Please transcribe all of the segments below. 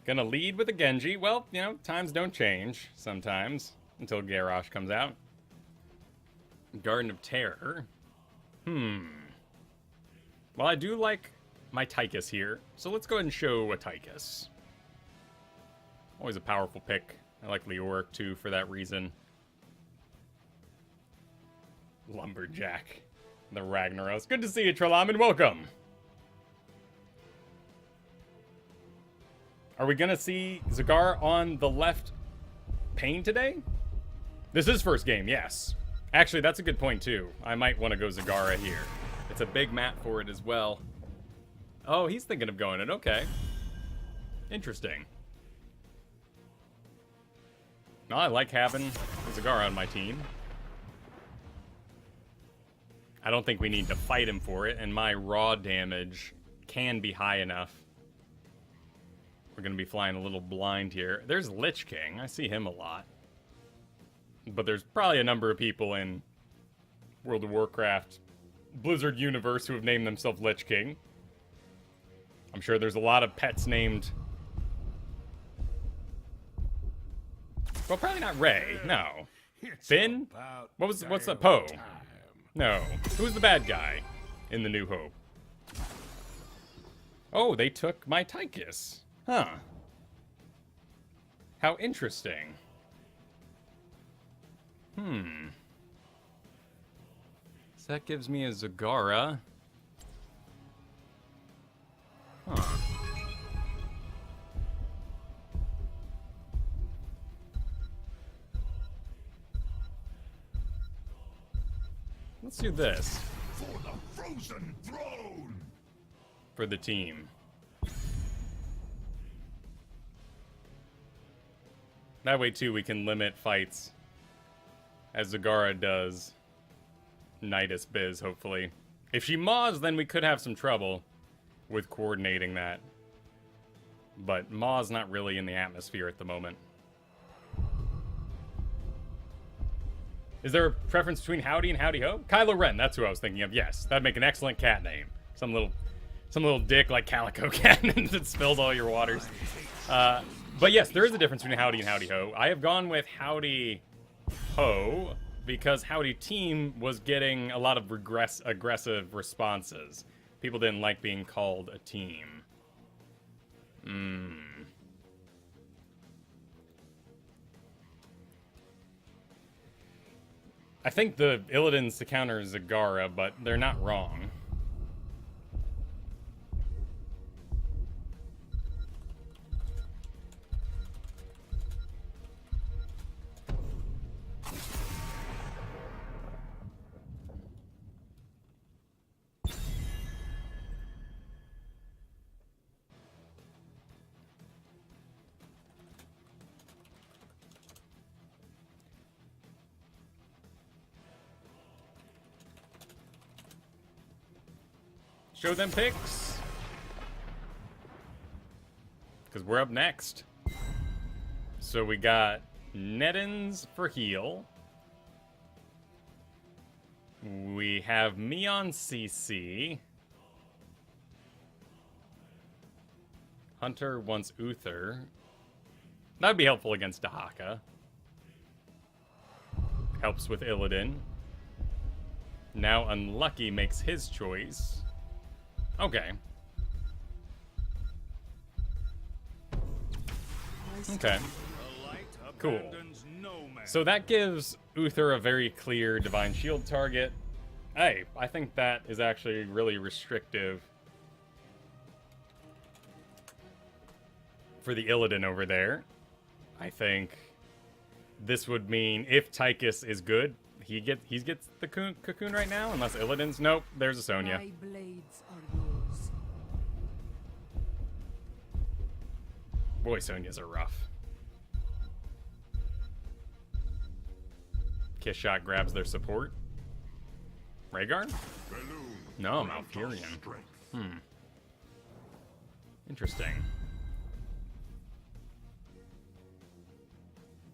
Gonna lead with a Genji. Well, you know, times don't change sometimes until Garrosh comes out. Garden of Terror. Well, I do like my Tychus here, so let's go ahead and show a Tychus. Always a powerful pick. I like Leoric too for that reason. Lumberjack. The Ragnaros. Good to see you, Trelaman. Welcome. Are we gonna see Zagar on the left pane today? This is first game, yes. Actually, that's a good point too. I might want to go Zagara here. It's a big map for it as well. Oh, he's thinking of going it. Okay. Interesting. No, I like having Zagara on my team. I don't think we need to fight him for it, and my raw damage can be high enough. We're going to be flying a little blind here. There's Lich King. I see him a lot. But there's probably a number of people in World of Warcraft Blizzard universe who have named themselves Lich King. I'm sure there's a lot of pets named... Well, probably not Ray. No. Finn? What's that? Poe? No. Who's the bad guy in the New Hope? Oh, they took my Tychus. Huh. How interesting. So that gives me a Zagara. Huh. Let's do this. For the frozen throne! For the team. That way, too, we can limit fights. As Zagara does. Nidus Biz, hopefully. If she maws, then we could have some trouble with coordinating that. But Maw's not really in the atmosphere at the moment. Is there a preference between Howdy and Howdy Ho? Kylo Ren, that's who I was thinking of. Yes, that'd make an excellent cat name. Some little dick like Calico Cat that spills all your waters. But yes, there is a difference between Howdy and Howdy Ho. I have gone with Howdy Ho because Howdy Team was getting a lot of aggressive responses. People didn't like being called a team. I think the Illidan's to counter Zagara, but they're not wrong. Show them picks. Because we're up next. So we got Neddens for heal. We have me on CC. Hunter wants Uther. That'd be helpful against Dahaka. Helps with Illidan. Now Unlucky makes his choice. Okay. Okay. Cool. So that gives Uther a very clear Divine Shield target. Hey, I think that is actually really restrictive for the Illidan over there. I think this would mean if Tychus is good, he gets the cocoon right now, unless Illidan's. Nope, there's a Sonya. My blades are yours. Boy, Sonya's are rough. Kiss Shot grabs their support. Rhaegar? No, Malfurion. Interesting.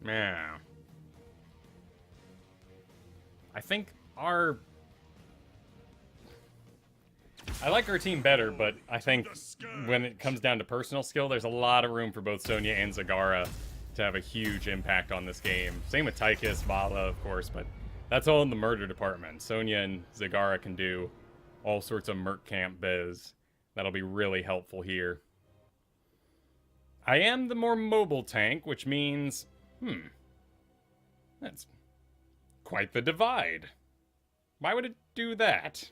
Yeah. I think our... I like our team better, but I think when it comes down to personal skill, there's a lot of room for both Sonya and Zagara to have a huge impact on this game. Same with Tychus, Vala, of course, but that's all in the murder department. Sonya and Zagara can do all sorts of merc camp biz. That'll be really helpful here. I am the more mobile tank, which means, that's quite the divide. Why would it do that?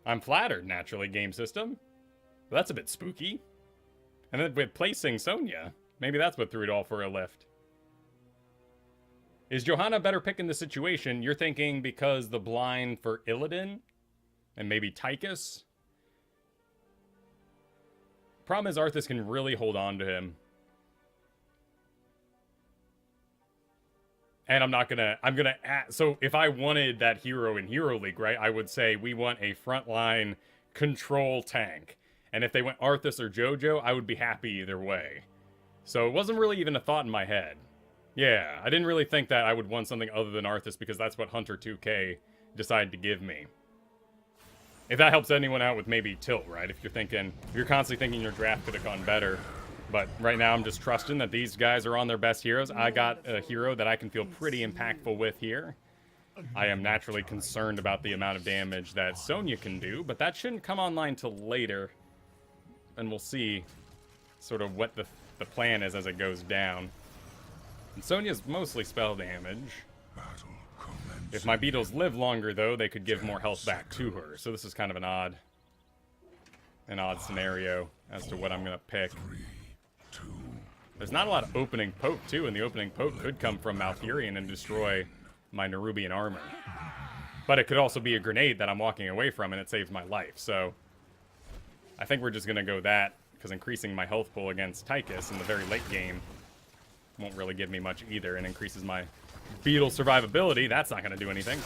I'm flattered, naturally, game system. But that's a bit spooky. And then with placing Sonya, maybe that's what threw it all for a lift. Is Johanna better pick in the situation? You're thinking because the blind for Illidan? And maybe Tychus? Problem is Arthas can really hold on to him. And I'm gonna add, so if I wanted that hero in Hero League, right, I would say we want a frontline control tank. And if they went Arthas or JoJo, I would be happy either way. So it wasn't really even a thought in my head. Yeah, I didn't really think that I would want something other than Arthas because that's what Hunter 2K decided to give me. If that helps anyone out with maybe Tilt, right? If you're constantly thinking your draft could have gone better. But right now I'm just trusting that these guys are on their best heroes. I got a hero that I can feel pretty impactful with here. I am naturally concerned about the amount of damage that Sonya can do, but that shouldn't come online till later. And we'll see sort of what the plan is as it goes down. And Sonya's mostly spell damage. If my beetles live longer, though, they could give more health back to her. So this is kind of an odd scenario as to what I'm going to pick. There's not a lot of opening poke, too, and the opening poke could come from Malfurion and destroy my Nerubian armor. But it could also be a grenade that I'm walking away from, and it saves my life. So I think we're just going to go that, because increasing my health pool against Tychus in the very late game won't really give me much either, and increases my beetle survivability. That's not going to do anything.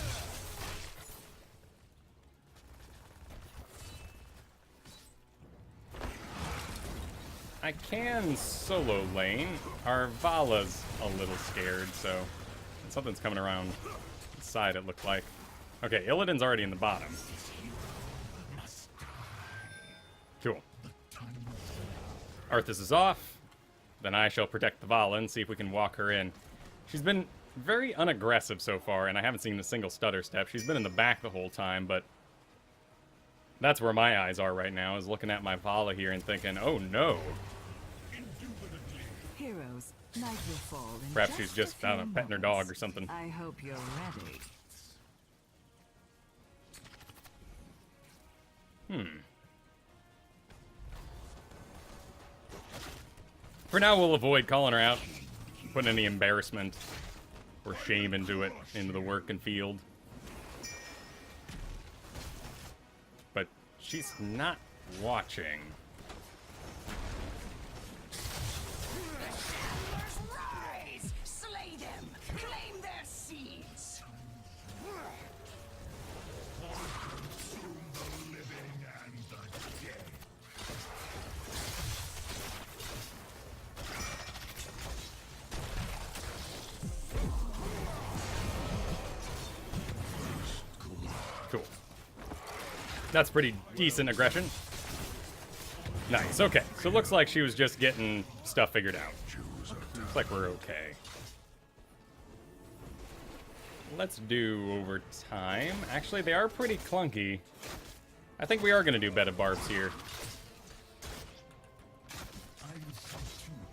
I can solo lane. Our Vala's a little scared, so something's coming around the side, it looked like. Okay, Illidan's already in the bottom. Cool. Arthas is off. Then I shall protect the Vala and see if we can walk her in. She's been very unaggressive so far, and I haven't seen a single stutter step. She's been in the back the whole time, but that's where my eyes are right now, is looking at my Vala here and thinking, oh no. Heroes, night will fall in Perhaps she's just, I don't know, petting her dog or something. I hope you're ready. For now, we'll avoid calling her out, putting any embarrassment or shame into the work and field. But she's not watching. Rise! Slay them! Claim their seeds! Consume the living and the dead. Cool. That's pretty decent aggression. Nice, okay. So it looks like she was just getting stuff figured out. Looks like we're okay. Let's do overtime. Actually, they are pretty clunky. I think we are going to do bed of barbs here.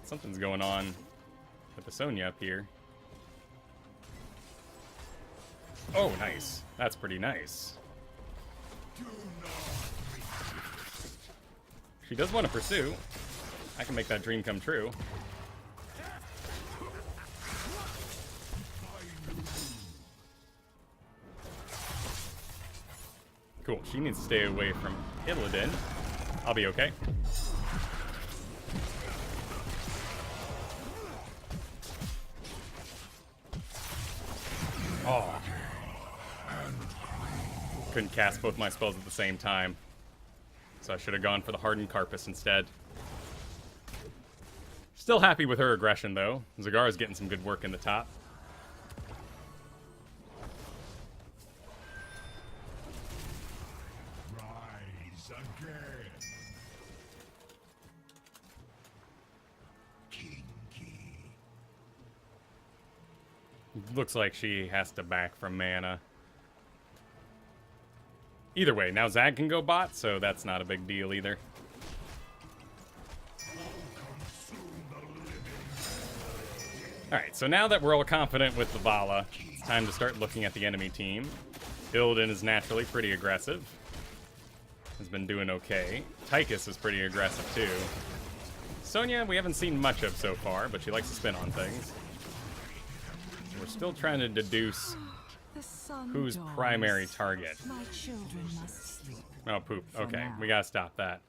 Something's going on with the Sonya up here. Oh, nice. That's pretty nice. She does want to pursue. I can make that dream come true. Cool. She needs to stay away from Illidan. I'll be okay. Oh. Couldn't cast both my spells at the same time. So I should have gone for the Hardened Carpus instead. Still happy with her aggression, though. Zagara's getting some good work in the top. Rise Looks like she has to back from mana. Either way, now Zag can go bot, so that's not a big deal either. Alright, so now that we're all confident with the Vala, it's time to start looking at the enemy team. Illidan is naturally pretty aggressive. Has been doing okay. Tychus is pretty aggressive too. Sonya, we haven't seen much of so far, but she likes to spin on things. We're still trying to deduce The sun who's dawns. primary target. My children must sleep. Oh, poop. For Okay, now. we gotta stop that.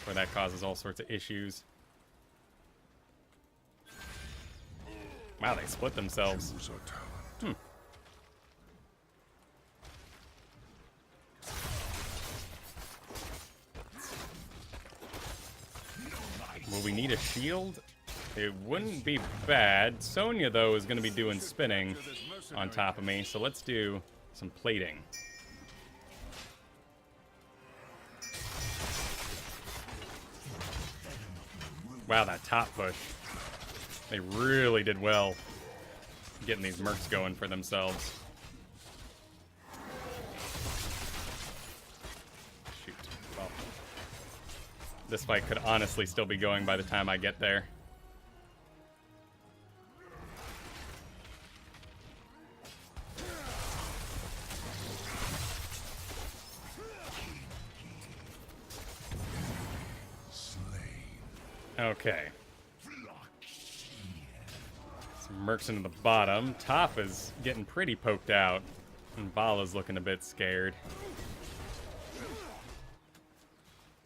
Where that causes all sorts of issues. Wow, they split themselves. Hmm. Will we need a shield? It wouldn't be bad. Sonya, though, is going to be doing spinning on top of me, so let's do some plating. Wow, that top push. They really did well getting these mercs going for themselves. Shoot. Well, this fight could honestly still be going by the time I get there. Okay. Some mercs into the bottom. Toph is getting pretty poked out. And Vala's looking a bit scared.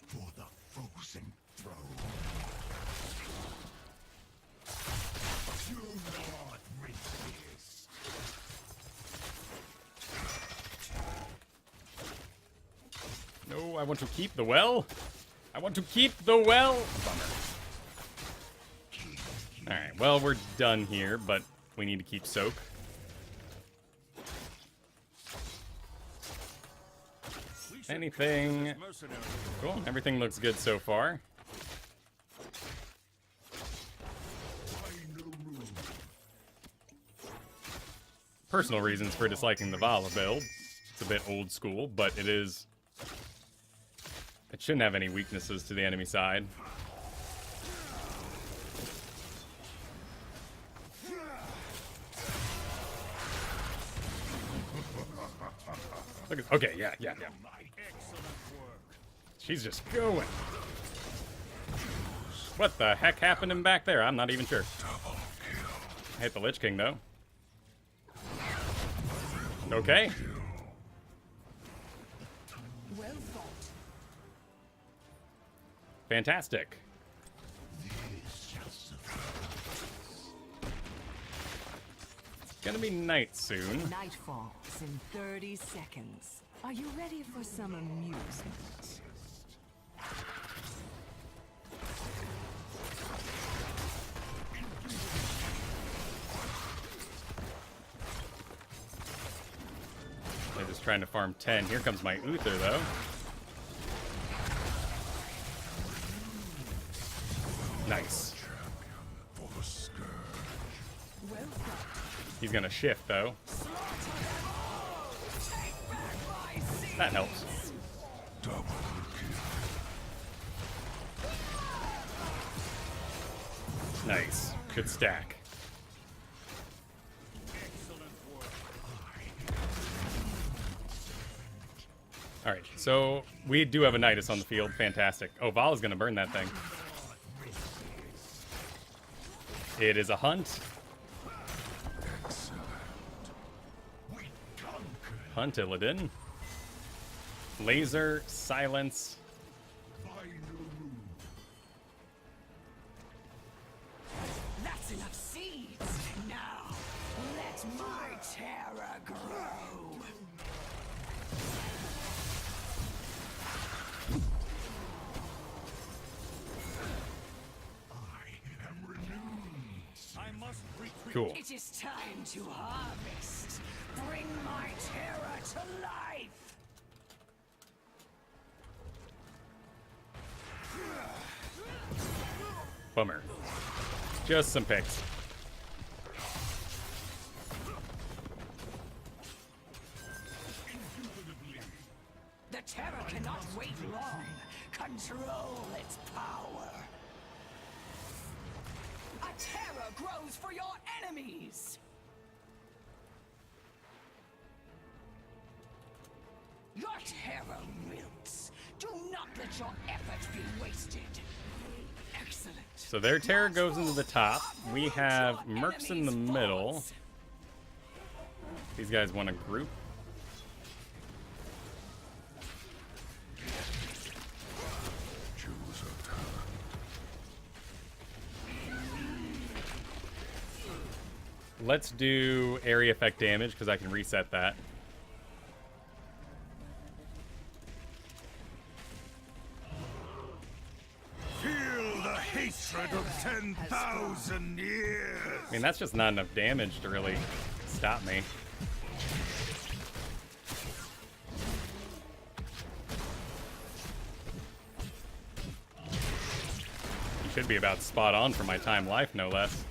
For the frozen throne. Do not resist. No, I want to keep the well. I want to keep the well. Bummer. Alright, well, we're done here, but we need to keep soak. Anything? Cool, everything looks good so far. Personal reasons for disliking the Vala build. It's a bit old school, but it is... It shouldn't have any weaknesses to the enemy side. Look at, okay, yeah. She's just going. What the heck happened in back there? I'm not even sure. I hit the Lich King, though. Okay. Well fought. Fantastic. It's gonna be night soon. Night falls in 30 seconds. Are you ready for some amusement? They're just trying to farm 10. Here comes my Uther, though. Nice. He's gonna shift, though. That helps. Nice. Good stack. Alright, so we do have a Nidus on the field. Fantastic. Oh, Vala's gonna burn that thing. It is a hunt. Hunt Illidan. Laser, silence. That's enough seeds. Now, let my terror grow. Cool. It is time to harvest. Bring my terror to life. Bummer. Just some picks. grows for your enemies! Your terror wilts. Do not let your efforts be wasted. Excellent. So their terror goes into the top. We have mercs in the middle. These guys want to group. Choose a talent. Let's do area effect damage because I can reset that. Feel the hatred of 10,000 years. I mean, that's just not enough damage to really stop me. You should be about spot on for my time life, no less.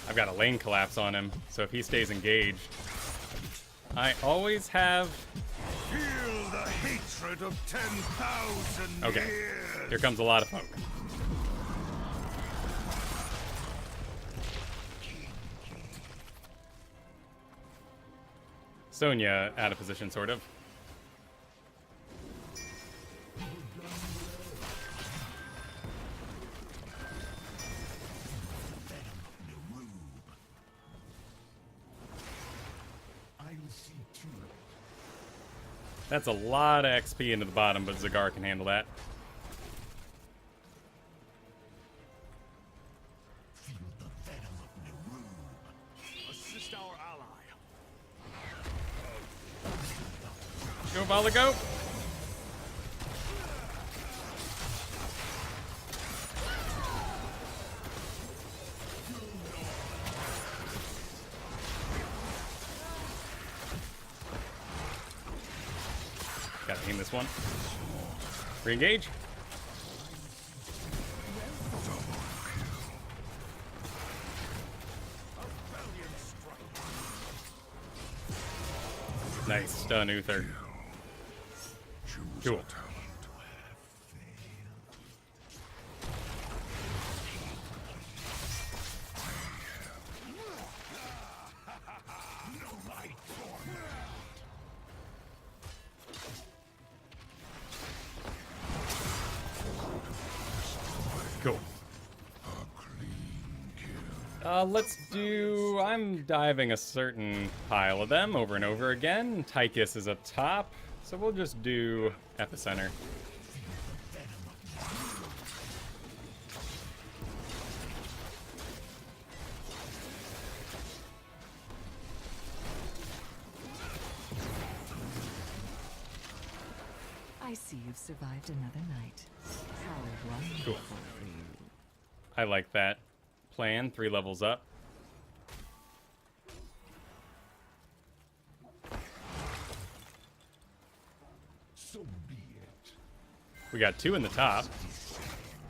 I've got a lane collapse on him, so if he stays engaged, I always have... Feel the hatred of 10,000 Okay, years. here comes a lot of poke. Sonya out of position, sort of. That's a lot of XP into the bottom, but Zagar can handle that. Feel the venom of Nerub. Assist our ally. Go, Vala, go! Gotta aim this one. Re-engage. Nice stun, Uther. Cool. Cool. Let's do... I'm diving a certain pile of them over and over again. Tychus is up top, so we'll just do Epicenter. I see you've survived another night. How wonderful Cool. for you. I like that plan. 3 levels up. So be it. We got 2 in the top,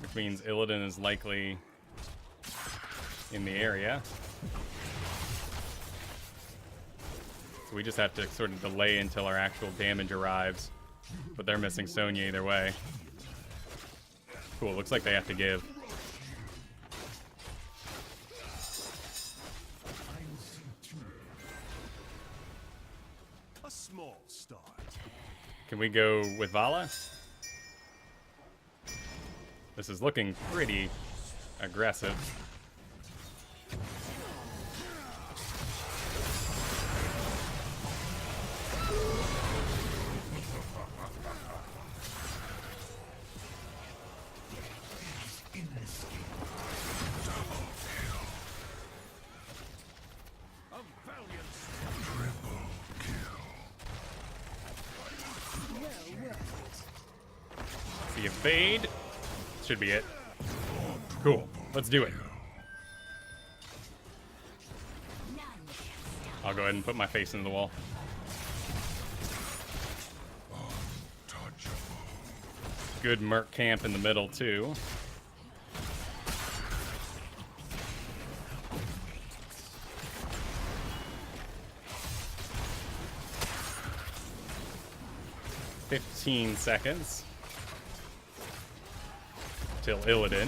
which means Illidan is likely in the area. So we just have to sort of delay until our actual damage arrives. But they're missing Sonya either way. Cool, looks like they have to give. A small start. Can we go with Vala? This is looking pretty aggressive. The evade. Should be it. Cool. Let's do it. I'll go ahead and put my face into the wall. Good merc camp in the middle, too. "15 seconds till Illidan.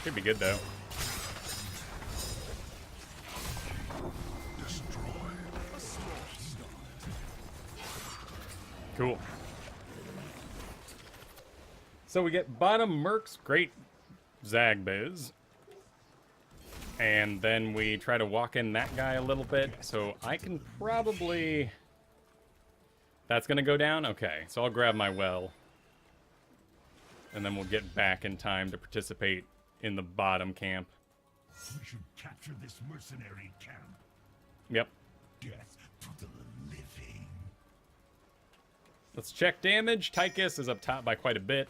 Should be good though. Cool. So we get bottom mercs, great Zagbiz. And then we try to walk in that guy a little bit. So I can probably... That's gonna go down? Okay, so I'll grab my well. And then we'll get back in time to participate in the bottom camp. We should capture this mercenary camp. Yep. Death to the living. Let's check damage. Tychus is up top by quite a bit.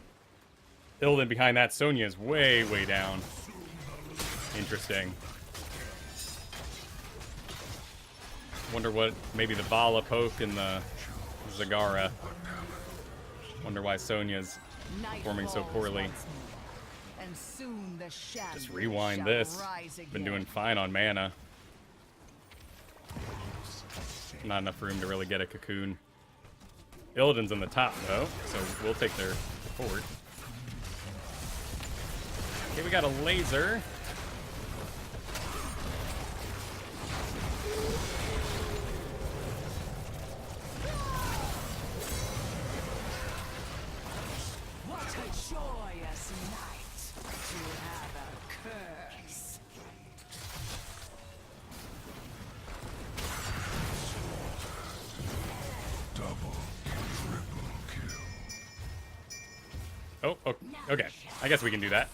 Illidan behind that. Sonya is way, way down. Interesting. Wonder what maybe the Vala poke and the Zagara. Wonder why Sonya's performing so poorly. And soon the Just rewind this. Been doing fine on mana. Not enough room to really get a cocoon. Illidan's in the top though, so we'll take their fort. Okay, we got a laser. What a joyous night to have a curse. Double, triple kill. Oh, okay. I guess we can do that.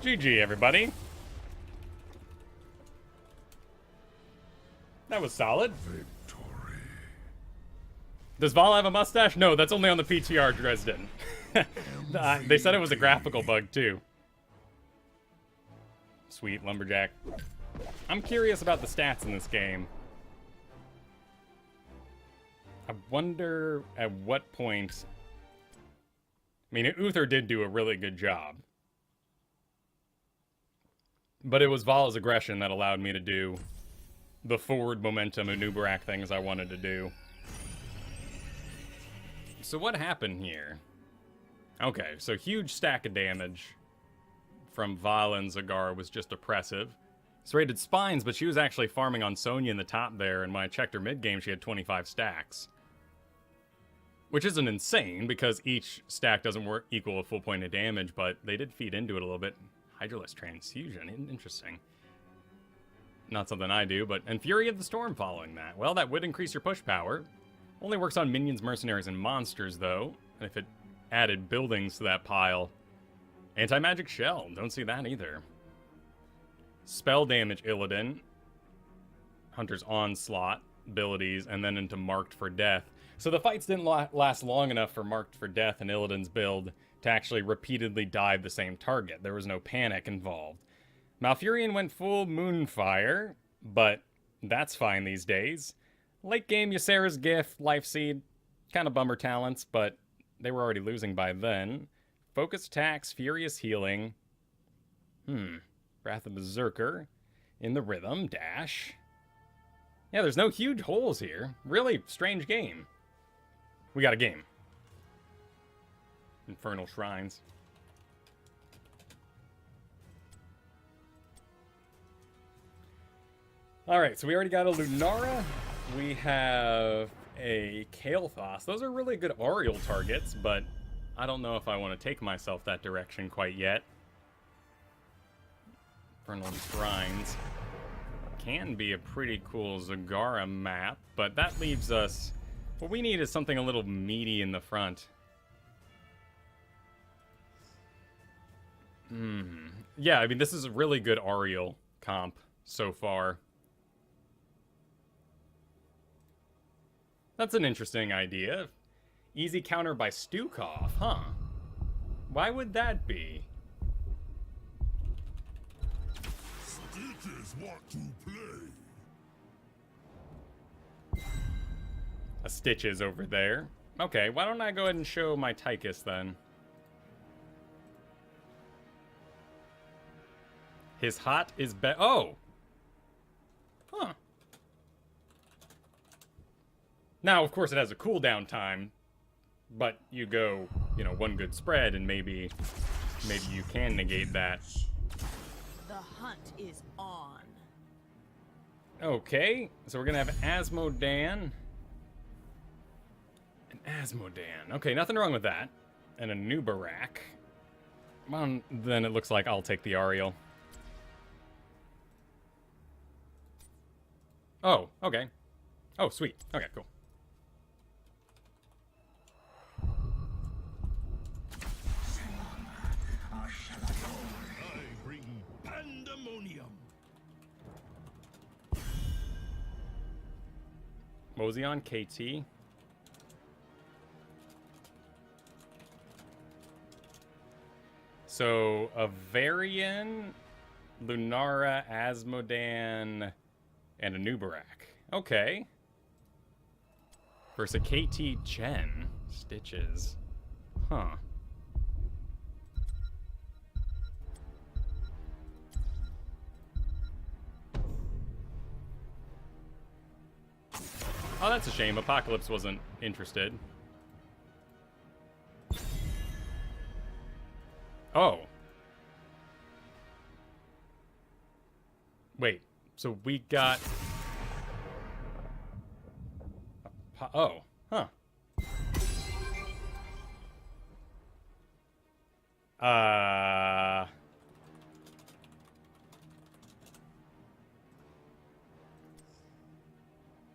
GG, everybody. That was solid. Victory. Does Vala have a mustache? No, that's only on the PTR, Dresden. They said it was a graphical bug, too. Sweet, Lumberjack. I'm curious about the stats in this game. I wonder at what point... I mean, Uther did do a really good job. But it was Vala's aggression that allowed me to do the forward momentum Anubarak things I wanted to do. So what happened here? Okay, so huge stack of damage from Vala and Zagar was just oppressive. Serrated Spines, but she was actually farming on Sonya in the top there, and when I checked her mid-game, she had 25 stacks. Which isn't insane, because each stack doesn't equal a full point of damage, but they did feed into it a little bit. Hydroless Transfusion, interesting. Not something I do, but... And Fury of the Storm following that. Well, that would increase your push power. Only works on minions, mercenaries, and monsters, though. And if it added buildings to that pile... Anti-Magic Shell, don't see that either. Spell damage Illidan. Hunter's Onslaught abilities, and then into Marked for Death. So the fights didn't last long enough for Marked for Death and Illidan's build to actually repeatedly dive the same target. There was no panic involved. Malfurion went full Moonfire, but that's fine these days. Late game, Ysera's Gift, Life Seed, kind of bummer talents, but they were already losing by then. Focus Attacks, Furious Healing. Wrath of Berserker. In the Rhythm, Dash. Yeah, there's no huge holes here. Really strange game. We got a game. Infernal Shrines. Alright, so we already got a Lunara. We have a Kael'thas. Those are really good Auriel targets, but I don't know if I want to take myself that direction quite yet. Infernal Shrines. Can be a pretty cool Zagara map, but that leaves us... What we need is something a little meaty in the front. Yeah, I mean, this is a really good Ariel comp so far. That's an interesting idea. Easy counter by Stukov, huh? Why would that be? Stitches want to play. A Stitches over there. Okay, why don't I go ahead and show my Tychus then? His hot is oh! Huh. Now, of course, it has a cooldown time, but you go, you know, one good spread, and maybe you can negate that. The hunt is on. Okay, so we're gonna have Asmodan. An Asmodan. Okay, nothing wrong with that. And a Anubarak. Well, then it looks like I'll take the Ariel. Oh, okay. Oh, sweet. Okay, cool. I bring pandemonium. What was he on? KT? So, Avarian, Lunara, Asmodan, and Anubarak. Okay. Versus a KT Chen. Stitches. Huh. Oh, that's a shame. Apocalypse wasn't interested. Oh. Wait. So we got... Oh. Huh.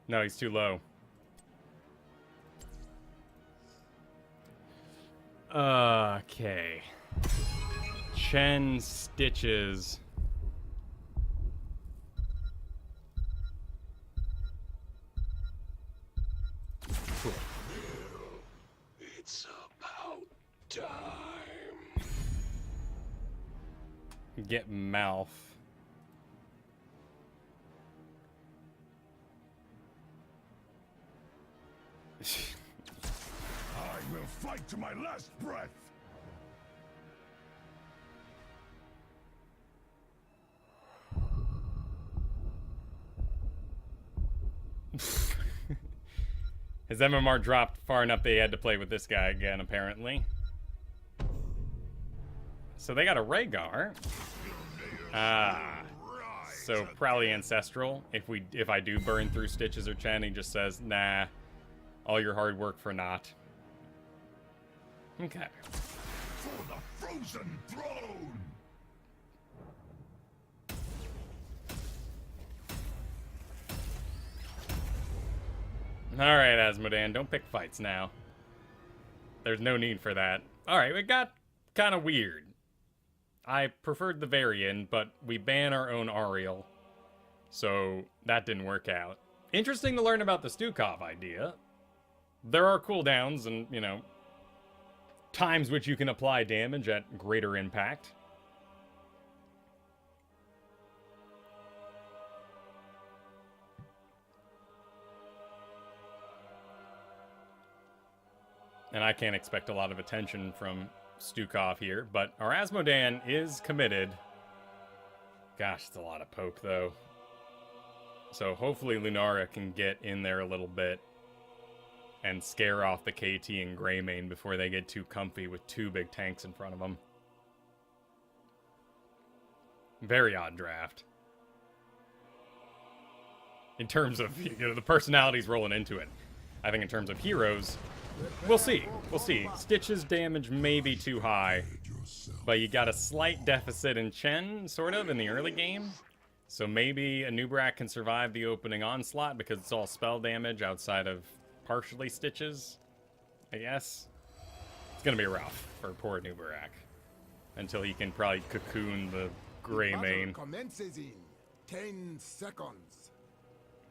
No, he's too low. Okay. Chen Stitches. Cool. It's about time. Get mouth. I will fight to my last breath. His MMR dropped far enough they had to play with this guy again, apparently. So they got a Rhaegar. So probably Ancestral. If I do burn through Stitches or Chen, he just says, nah, all your hard work for naught. Okay. For the frozen throne. Alright, Asmodan, don't pick fights now. There's no need for that. Alright, it got kind of weird. I preferred the Varian, but we ban our own Ariel. So that didn't work out. Interesting to learn about the Stukov idea. There are cooldowns and, you know, times which you can apply damage at greater impact. And I can't expect a lot of attention from Stukov here, but our Asmodan is committed. Gosh, it's a lot of poke, though. So hopefully Lunara can get in there a little bit and scare off the KT and Greymane before they get too comfy with two big tanks in front of them. Very odd draft. In terms of, you know, the personalities rolling into it. I think in terms of heroes, we'll see. We'll see. Stitch's damage may be too high. Yourself. but you got a slight deficit in Chen, sort of, in the early game. So maybe Anubarak can survive the opening onslaught because it's all spell damage outside of partially stitches, I guess. It's gonna be rough for poor Anubarak until he can probably cocoon the gray mane. Commences in 10 seconds.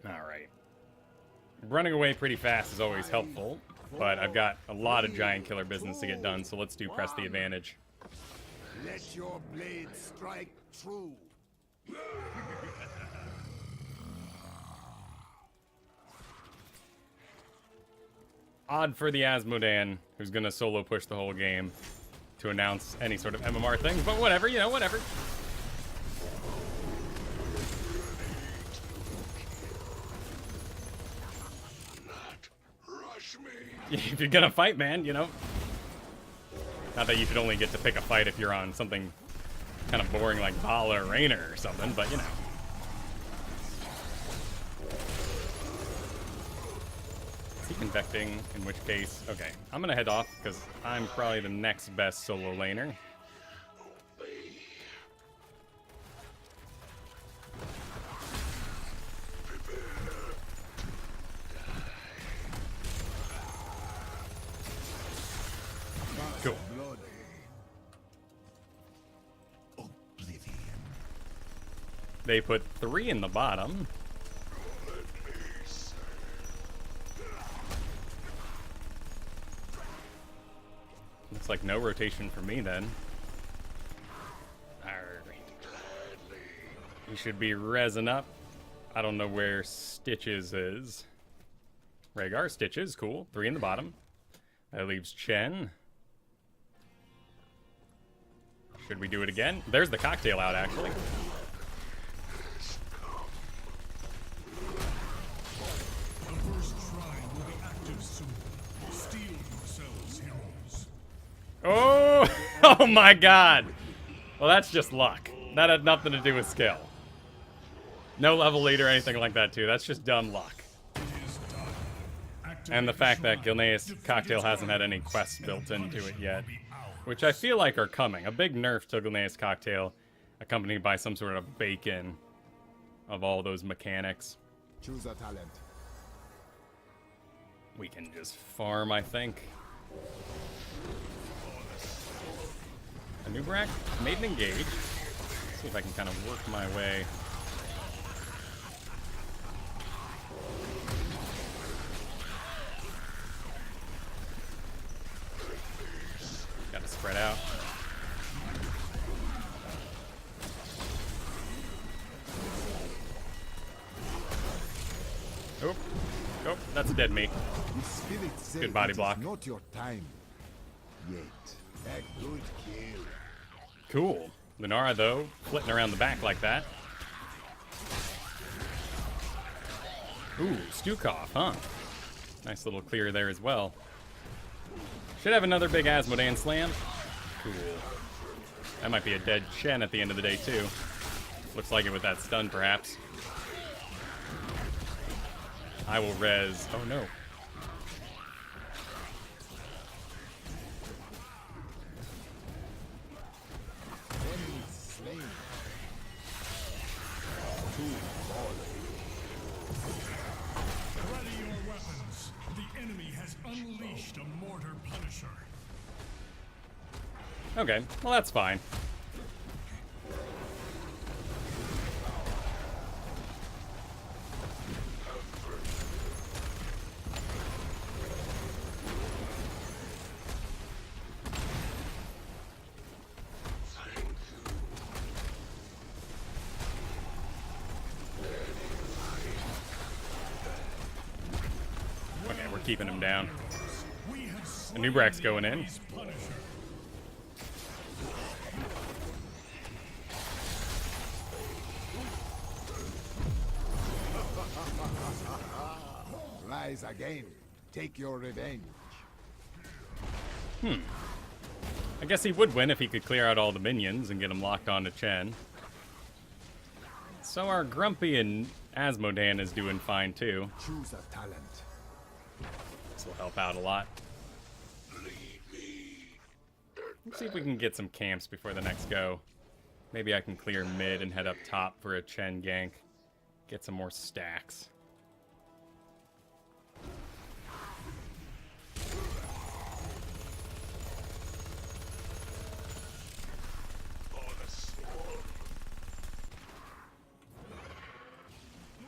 Alright. Running away pretty fast is always helpful, but I've got a lot of giant killer business to get done, so let's do press the advantage. Let your blade strike true. Odd for the Asmodan, who's gonna solo push the whole game to announce any sort of MMR thing, but whatever, you know, whatever. Rush me. If you're gonna fight, man, you know. Not that you should only get to pick a fight if you're on something kind of boring like Bala or Rainer or something, but you know. Is he convecting? In which case, okay. I'm gonna head off because I'm probably the next best solo laner. Cool. They put 3 in the bottom. Looks like no rotation for me then. Alright. He should be resin up. I don't know where Stitches is. Rhaegar, Stitches, cool. 3 in the bottom. That leaves Chen. Should we do it again? There's the cocktail out, actually. The first shrine will be active soon. Steel yourselves, heroes. Oh! Oh my god! Well, that's just luck. That had nothing to do with skill. No level lead or anything like that, too. That's just dumb luck. It is done. Activate And the fact that shrine. Gilneas Defeat Cocktail its hasn't had any rivals, quests and built into it punishment yet. will be ours. Which I feel like are coming. A big nerf to Gilneas Cocktail, accompanied by some sort of bacon of all those mechanics. Choose a talent. We can just farm, I think. Anubarak, made an engage. See if I can kind of work my way. Gotta spread out. Oh, oh, that's a dead meat. The spirit said Good body it is block. not your time yet. A good kill. Cool. Lunara, though, flitting around the back like that. Ooh, Stukov, huh? Nice little clear there as well. Should have another big Asmodan slam. Cool. That might be a dead Chen at the end of the day, too. Looks like it with that stun, perhaps. I will res. Oh, no. Enemy slain. Ready your weapons. The enemy has unleashed a mortar punisher. Okay, well, that's fine. Okay, we're keeping him down. We have slain Anubarak's the going in. enemy's punisher. Rise again. Take your revenge. I guess he would win if he could clear out all the minions and get them locked onto Chen. So our Grumpy and Asmodan is doing fine too. Choose a talent. This will help out a lot. Let's see if we can get some camps before the next go. Maybe I can clear mid and head up top for a Chen gank. Get some more stacks.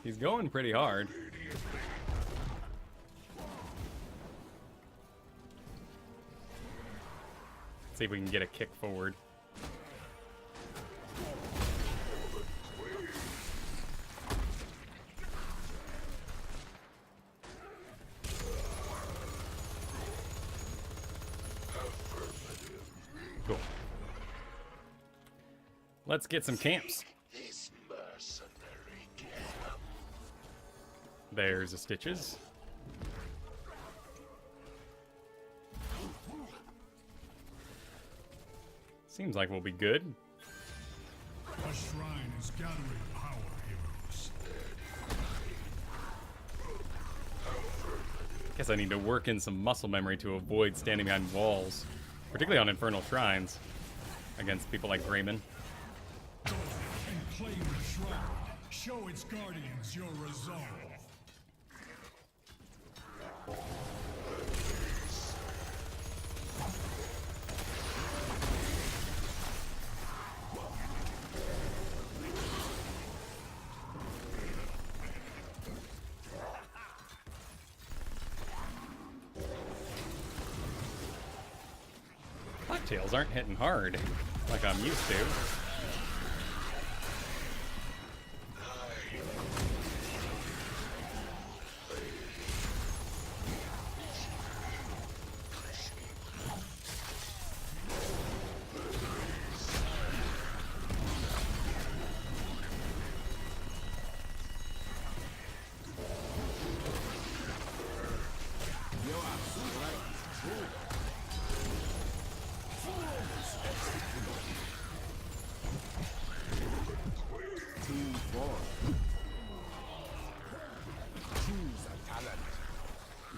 He's going pretty hard. See if we can get a kick forward. Cool. Let's get some camps. There's the stitches. Seems like we'll be good. A shrine is gathering power, heroes. Guess I need to work in some muscle memory to avoid standing behind walls, particularly on Infernal shrines, against people like Grayman. Go and claim the shrine. Show its guardians your resolve. Cocktails aren't hitting hard like I'm used to.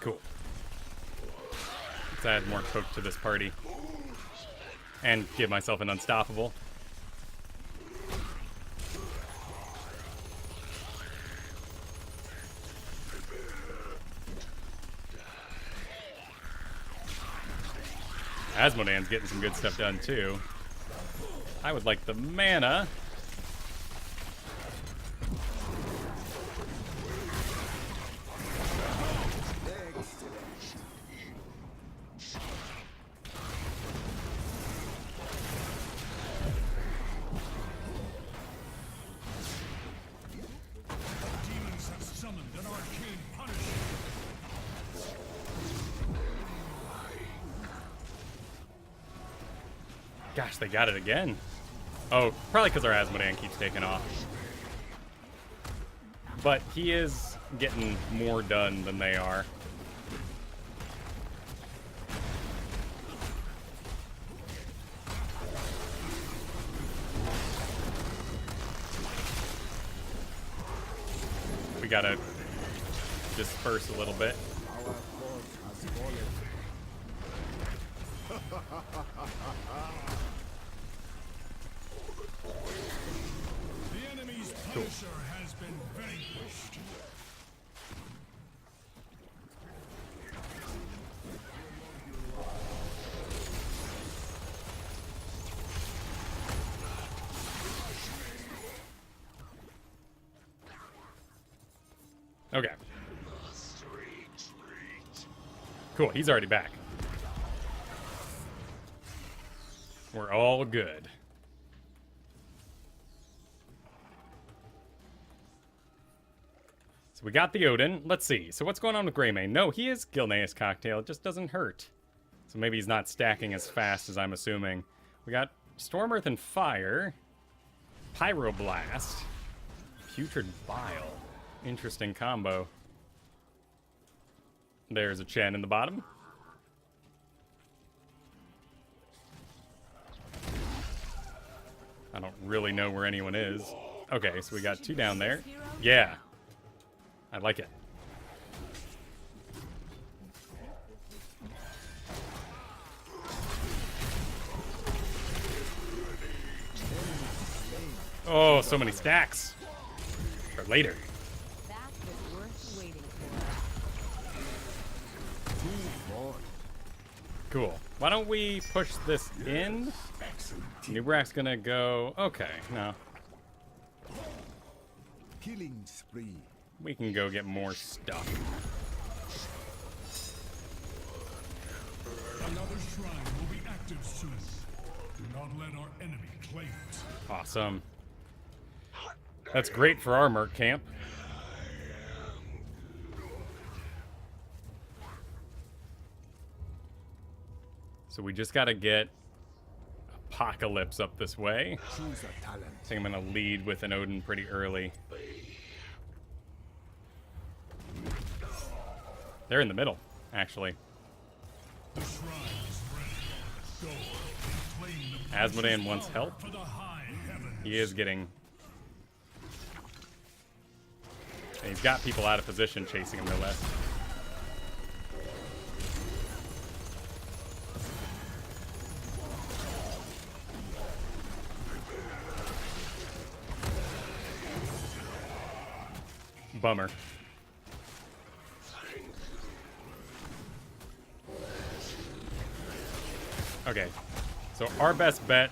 Cool. Let's add more coke to this party. And give myself an unstoppable. Asmodan's getting some good stuff done too. I would like the mana. Gosh, they got it again. Oh, probably because our Asmodan keeps taking off. But he is getting more done than they are. We gotta disperse a little bit. The enemy's Punisher has been vanquished. Okay. Cool, he's already back. We're all good. So we got the Odin. Let's see. So what's going on with Greymane? No, he is Gilneas Cocktail. It just doesn't hurt. So maybe he's not stacking as fast as I'm assuming. We got Storm, Earth, and Fire. Pyroblast. Putrid Bile. Interesting combo. There's a Chen in the bottom. I don't really know where anyone is. Okay, so we got two down there. Yeah. I like it. Oh, so many stacks. For later. That was worth waiting for. Cool. Why don't we push this in? Anubarak's gonna go... Okay, no. Killing spree. We can go get more stuff. Another shrine will be active soon. Do not let our enemy claim it. Awesome. That's great for our merc camp. So we just gotta get Apocalypse up this way. Choose a talent. I think I'm gonna lead with an Odin pretty early. They're in the middle, actually. The shrine is ready. Go and claim the Asmodean wants help. for the high heavens. He is getting... And he's got people out of position chasing him, no less. Bummer. Okay, so our best bet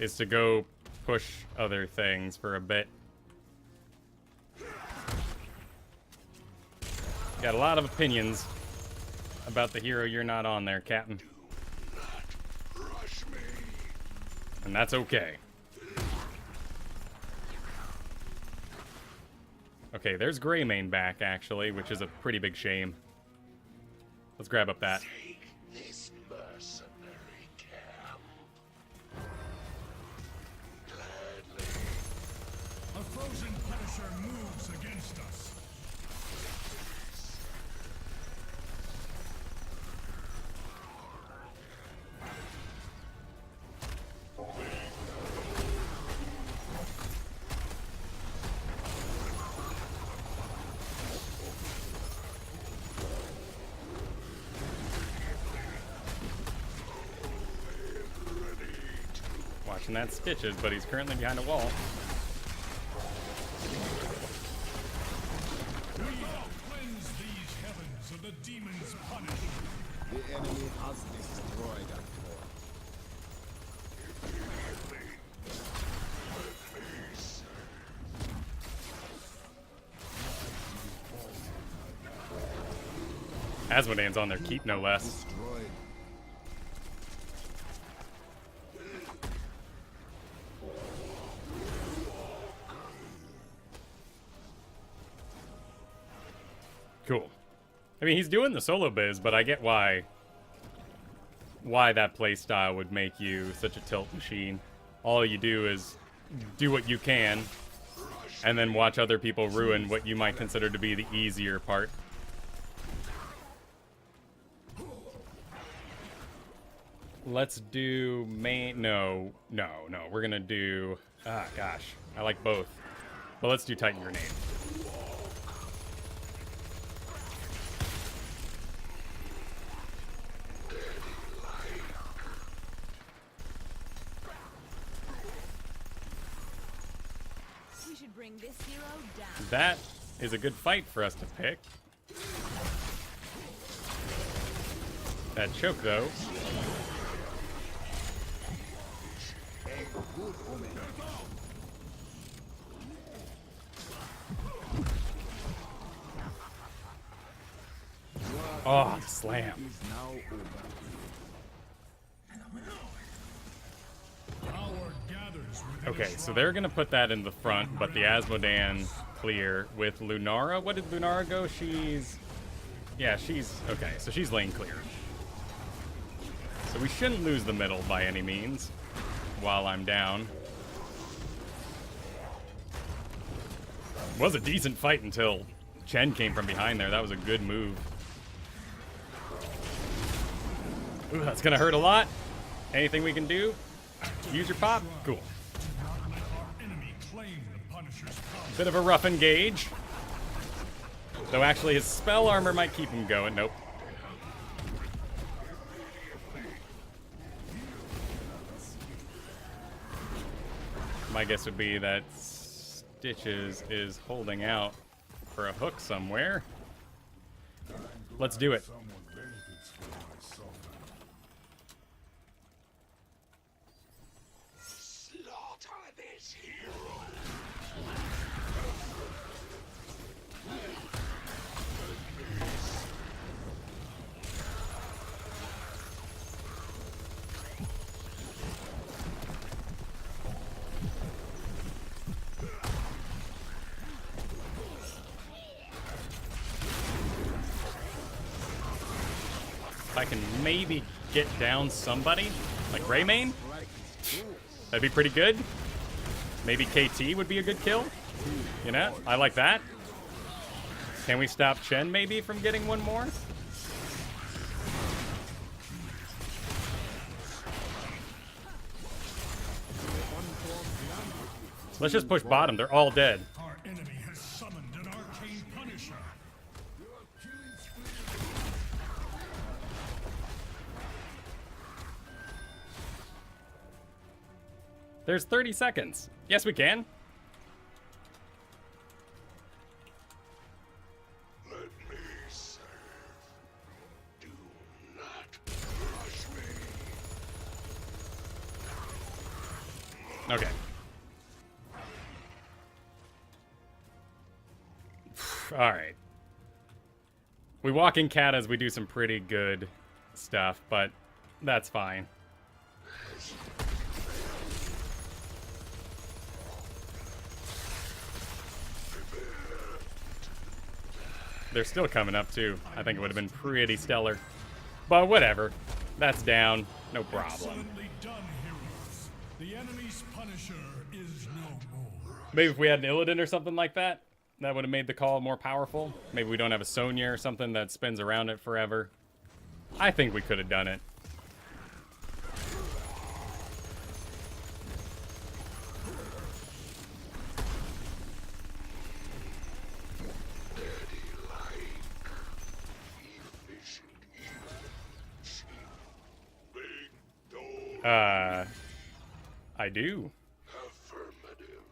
is to go push other things for a bit. Got a lot of opinions about the hero you're not on there, Captain. And that's okay. Okay, there's Greymane back, actually, which is a pretty big shame. Let's grab up that. This mercenary camp. Gladly. A frozen Punisher moves against us. Watching that Stitches, but he's currently behind a wall. We have cleansed these heavens of the demon's punishment. The enemy has destroyed a fort. Asmodean's on their keep, no less. Destroyed. Cool. I mean, he's doing the solo biz, but I get why that playstyle would make you such a tilt machine. All you do is do what you can, and then watch other people ruin what you might consider to be the easier part. Let's do main... No. We're gonna do... Ah, gosh. I like both. But let's do Titan Grenade. We should bring this hero down. That is a good fight for us to pick. That choke, though. Good omen. Oh, the slam. Is now over. Power gathers within Okay, a so shrine. they're going to put that in the front, but the Asmodean clear with Lunara. What did Lunara go? She's... Yeah, she's... Okay, so she's lane clear. So we shouldn't lose the middle by any means while I'm down. Was a decent fight until Chen came from behind there. That was a good move. Ooh, that's gonna hurt a lot. Anything we can do? Use your pop? Cool. Do not let our enemy claim the Punisher's power. Bit of a rough engage. Though actually his spell armor might keep him going. Nope. My guess would be that Stitches is holding out for a hook somewhere. Let's do it. Someone benefits from my suffering. Slaughter this hero. If I can maybe get down somebody, like Greymane, that'd be pretty good. Maybe KT would be a good kill. You know, I like that. Can we stop Chen maybe from getting one more? Let's just push bottom. They're all dead. Our enemy has summoned an arcane punisher. There's 30 seconds. Yes, we can. Let me serve. Do not crush me. Okay. Alright. We walk in katas, we do some pretty good stuff, but that's fine. They're still coming up, too. I think it would have been pretty stellar. But whatever. That's down. No problem. Excellently done, heroes. The enemy's punisher is no more. Maybe if we had an Illidan or something like that, that would have made the call more powerful. Maybe we don't have a Sonya or something that spins around it forever. I think we could have done it. I do. Affirmative.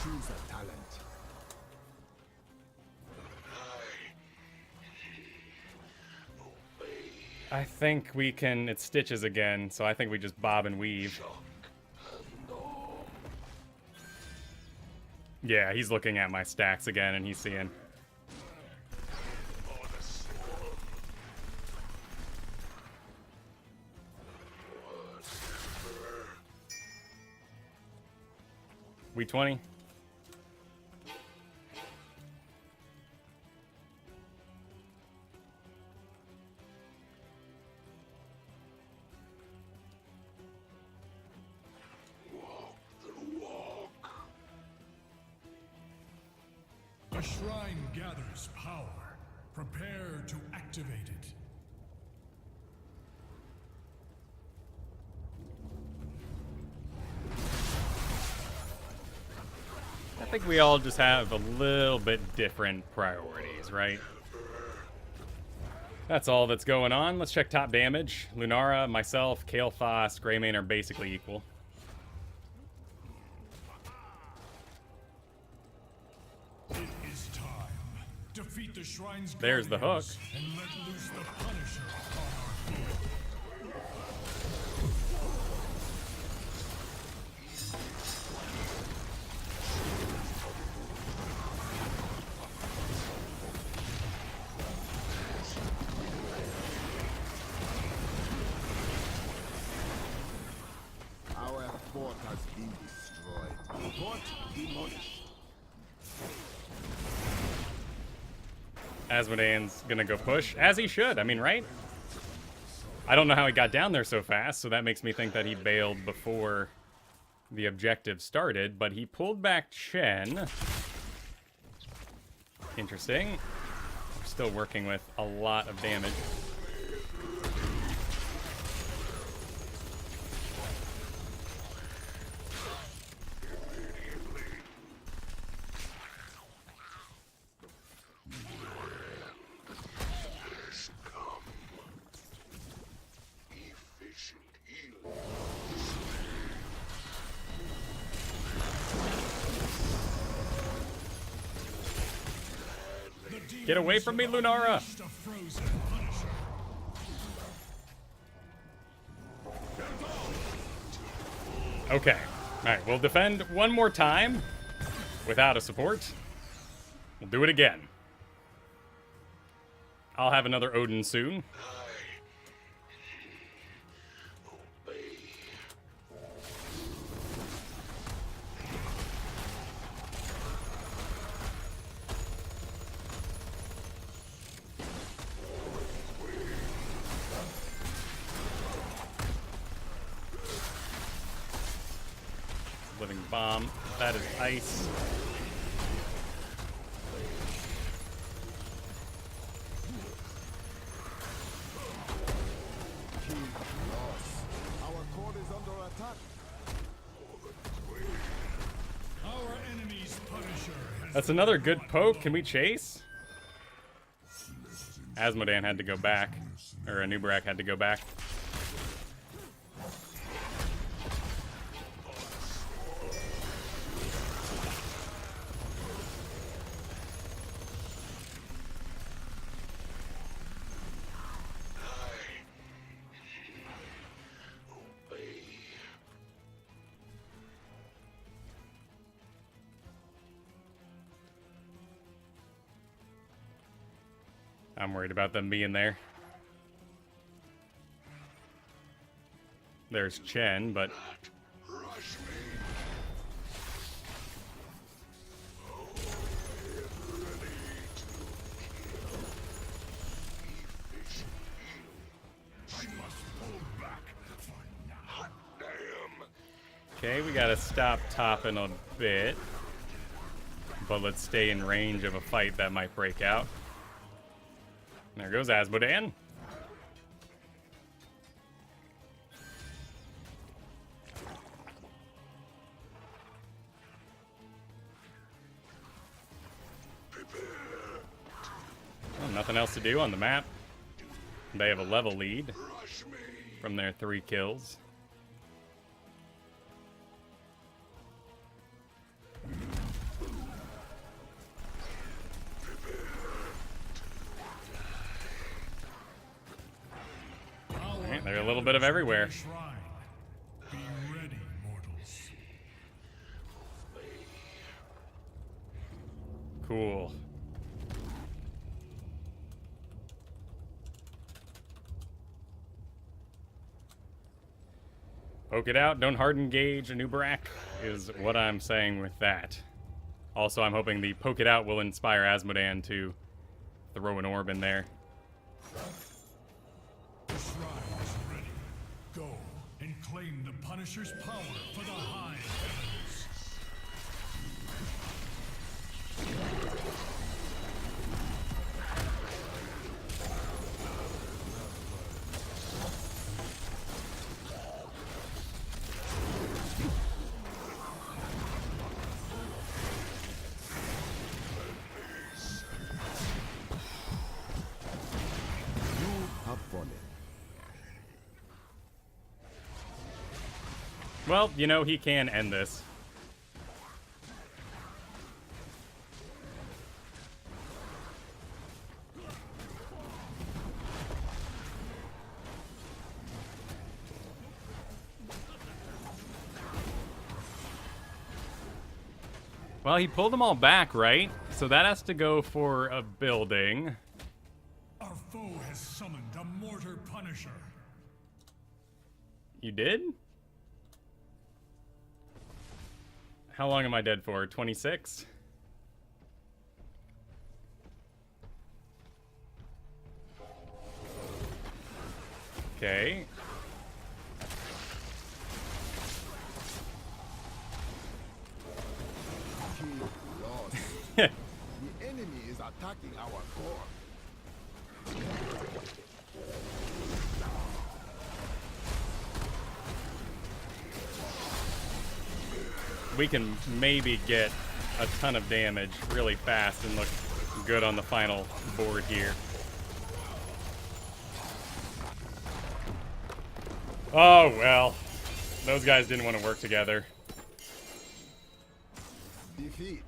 Choose a talent. I think we can... It's Stitches again, so I think we just bob and weave. Yeah, he's looking at my stacks again, and he's seeing... We 20? The shrine gathers power. Prepare to activate it. I think we all just have a little bit different priorities, right? That's all that's going on. Let's check top damage. Lunara, myself, Kael'thas, Greymane are basically equal. It is time. Defeat the shrine's There's the hook. guardians and let loose the Punisher upon our foe. Our fort has been destroyed. Fort demolished. Asmodean's gonna go push, as he should, I mean, right? I don't know how he got down there so fast, so that makes me think that he bailed before the objective started, but he pulled back Chen. Interesting. We're still working with a lot of damage. Get away from me, Lunara! Just a frozen Punisher. Okay. Alright, we'll defend one more time without a support. We'll do it again. I'll have another Odin soon. Living bomb. That is ice. Our core is under attack. Our enemy's Punisher has That's another good poke. Can we chase? Asmodan had to go back. Or Anubarak had to go back. I'm worried about them being there. There's Chen, but Rush me. okay, we gotta stop topping a bit. But let's stay in range of a fight that might break out. There goes Asmodan. Well, nothing else to do on the map. They have a level lead from their 3 kills. They're a little bit of everywhere. shrine. Be ready, mortals. Cool. Poke it out, don't hard engage Anubarak is what I'm saying with that. Also, I'm hoping the poke it out will inspire Asmodan to throw an orb in there. The shrine is ready. Go and claim the Punisher's power for the high heavens. Have fun. Well, you know, he can end this. Well, he pulled them all back, right? So that has to go for a building. Our foe has summoned a mortar Punisher. You did? How long am I dead for? 26? Okay. King lost. The enemy is attacking our core. We can maybe get a ton of damage really fast and look good on the final board here. Oh, well. Those guys didn't want to work together. Defeat.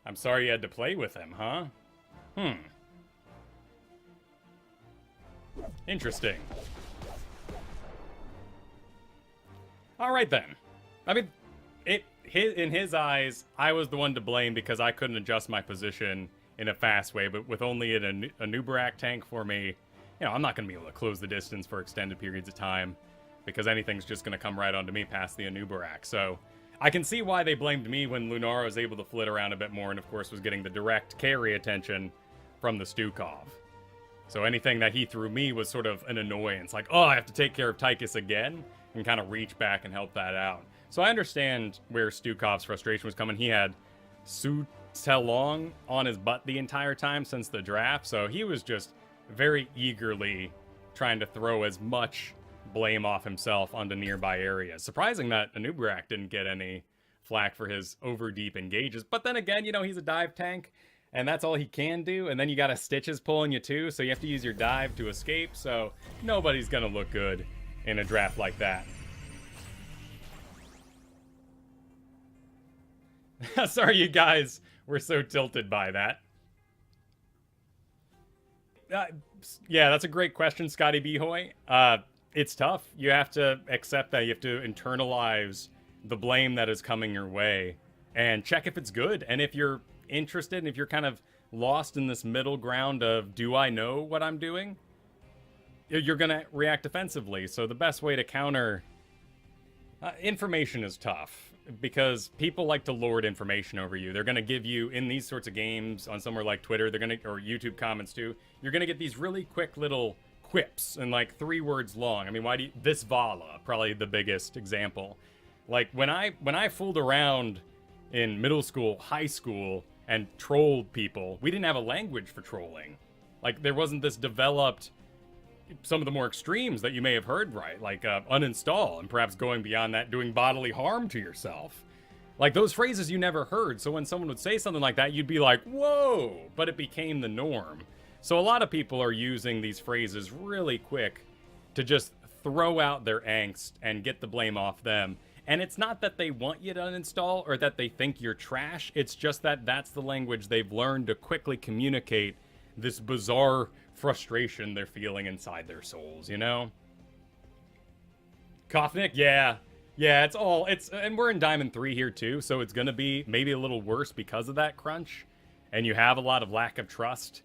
I'm sorry you had to play with him, huh? Interesting. Alright then. I mean, in his eyes, I was the one to blame because I couldn't adjust my position in a fast way, but with only an Anubarak tank for me, you know, I'm not going to be able to close the distance for extended periods of time because anything's just going to come right onto me past the Anubarak. So I can see why they blamed me when Lunara was able to flit around a bit more and, of course, was getting the direct carry attention from the Stukov. So anything that he threw me was sort of an annoyance. Like, oh, I have to take care of Tychus again, and kind of reach back and help that out. So I understand where Stukov's frustration was coming. He had Su Telong on his butt the entire time since the draft, so he was just very eagerly trying to throw as much blame off himself onto nearby areas. Surprising that Anubarak didn't get any flack for his over-deep engages. But then again, you know, he's a dive tank, and that's all he can do. And then you got a Stitches pulling you too, so you have to use your dive to escape. So nobody's gonna look good in a draft like that. Sorry, you guys were so tilted by that. Yeah, that's a great question, Scotty Behoy. It's tough. You have to accept that. You have to internalize the blame that is coming your way and check if it's good. And if you're interested, and if you're kind of lost in this middle ground of, do I know what I'm doing? You're going to react defensively. So the best way to counter information is tough because people like to lord information over you. They're going to give you, in these sorts of games on somewhere like Twitter, they're going to, or YouTube comments too, you're going to get these really quick little quips and like 3 words long. I mean, why do you, this Vala, probably the biggest example. Like when I fooled around in middle school, high school, and trolled people, we didn't have a language for trolling. Like there wasn't this developed, some of the more extremes that you may have heard, right? Like uninstall, and perhaps going beyond that, doing bodily harm to yourself. Like those phrases you never heard. So when someone would say something like that, you'd be like, whoa, but it became the norm. So a lot of people are using these phrases really quick to just throw out their angst and get the blame off them. And it's not that they want you to uninstall or that they think you're trash. It's just that that's the language they've learned to quickly communicate this bizarre frustration they're feeling inside their souls, you know? Kofnik, yeah, and we're in Diamond 3 here too, so it's gonna be maybe a little worse because of that crunch, and you have a lot of lack of trust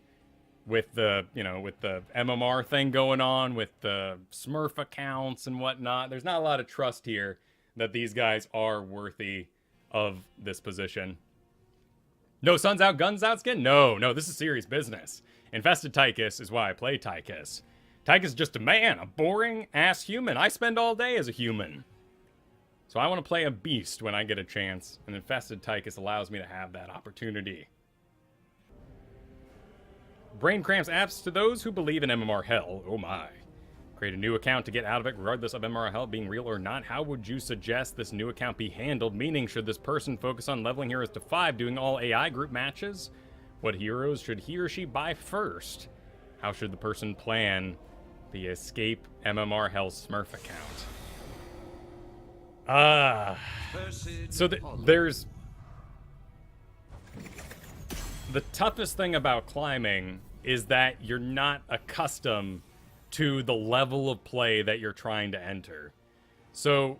with the, you know, with the MMR thing going on, with the Smurf accounts and whatnot. There's not a lot of trust here that these guys are worthy of this position. No suns out, guns out skin? No, this is serious business. Infested Tychus is why I play Tychus. Tychus is just a man, a boring-ass human. I spend all day as a human. So I want to play a beast when I get a chance, and Infested Tychus allows me to have that opportunity. Brain cramps apps to those who believe in MMR hell. Oh my. Create a new account to get out of it regardless of MMR hell being real or not. How would you suggest this new account be handled? Meaning, should this person focus on leveling heroes to 5, doing all AI group matches? What heroes should he or she buy first? How should the person plan the Escape MMR Hell Smurf account? So there's... The toughest thing about climbing is that you're not accustomed to the level of play that you're trying to enter. So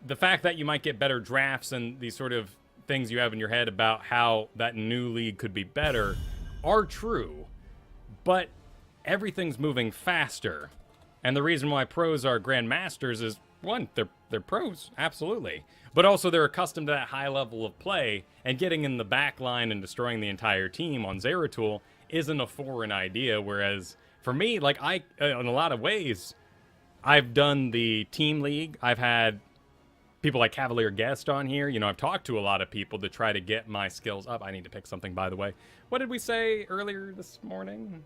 the fact that you might get better drafts and these sort of things you have in your head about how that new league could be better are true, but everything's moving faster. And the reason why pros are grandmasters is, one, they're pros, absolutely, but also they're accustomed to that high level of play, and getting in the back line and destroying the entire team on Zeratul isn't a foreign idea. Whereas for me, like in a lot of ways, I've done the team league. I've had people like Cavalier Guest on here. You know, I've talked to a lot of people to try to get my skills up. I need to pick something, by the way. What did we say earlier this morning?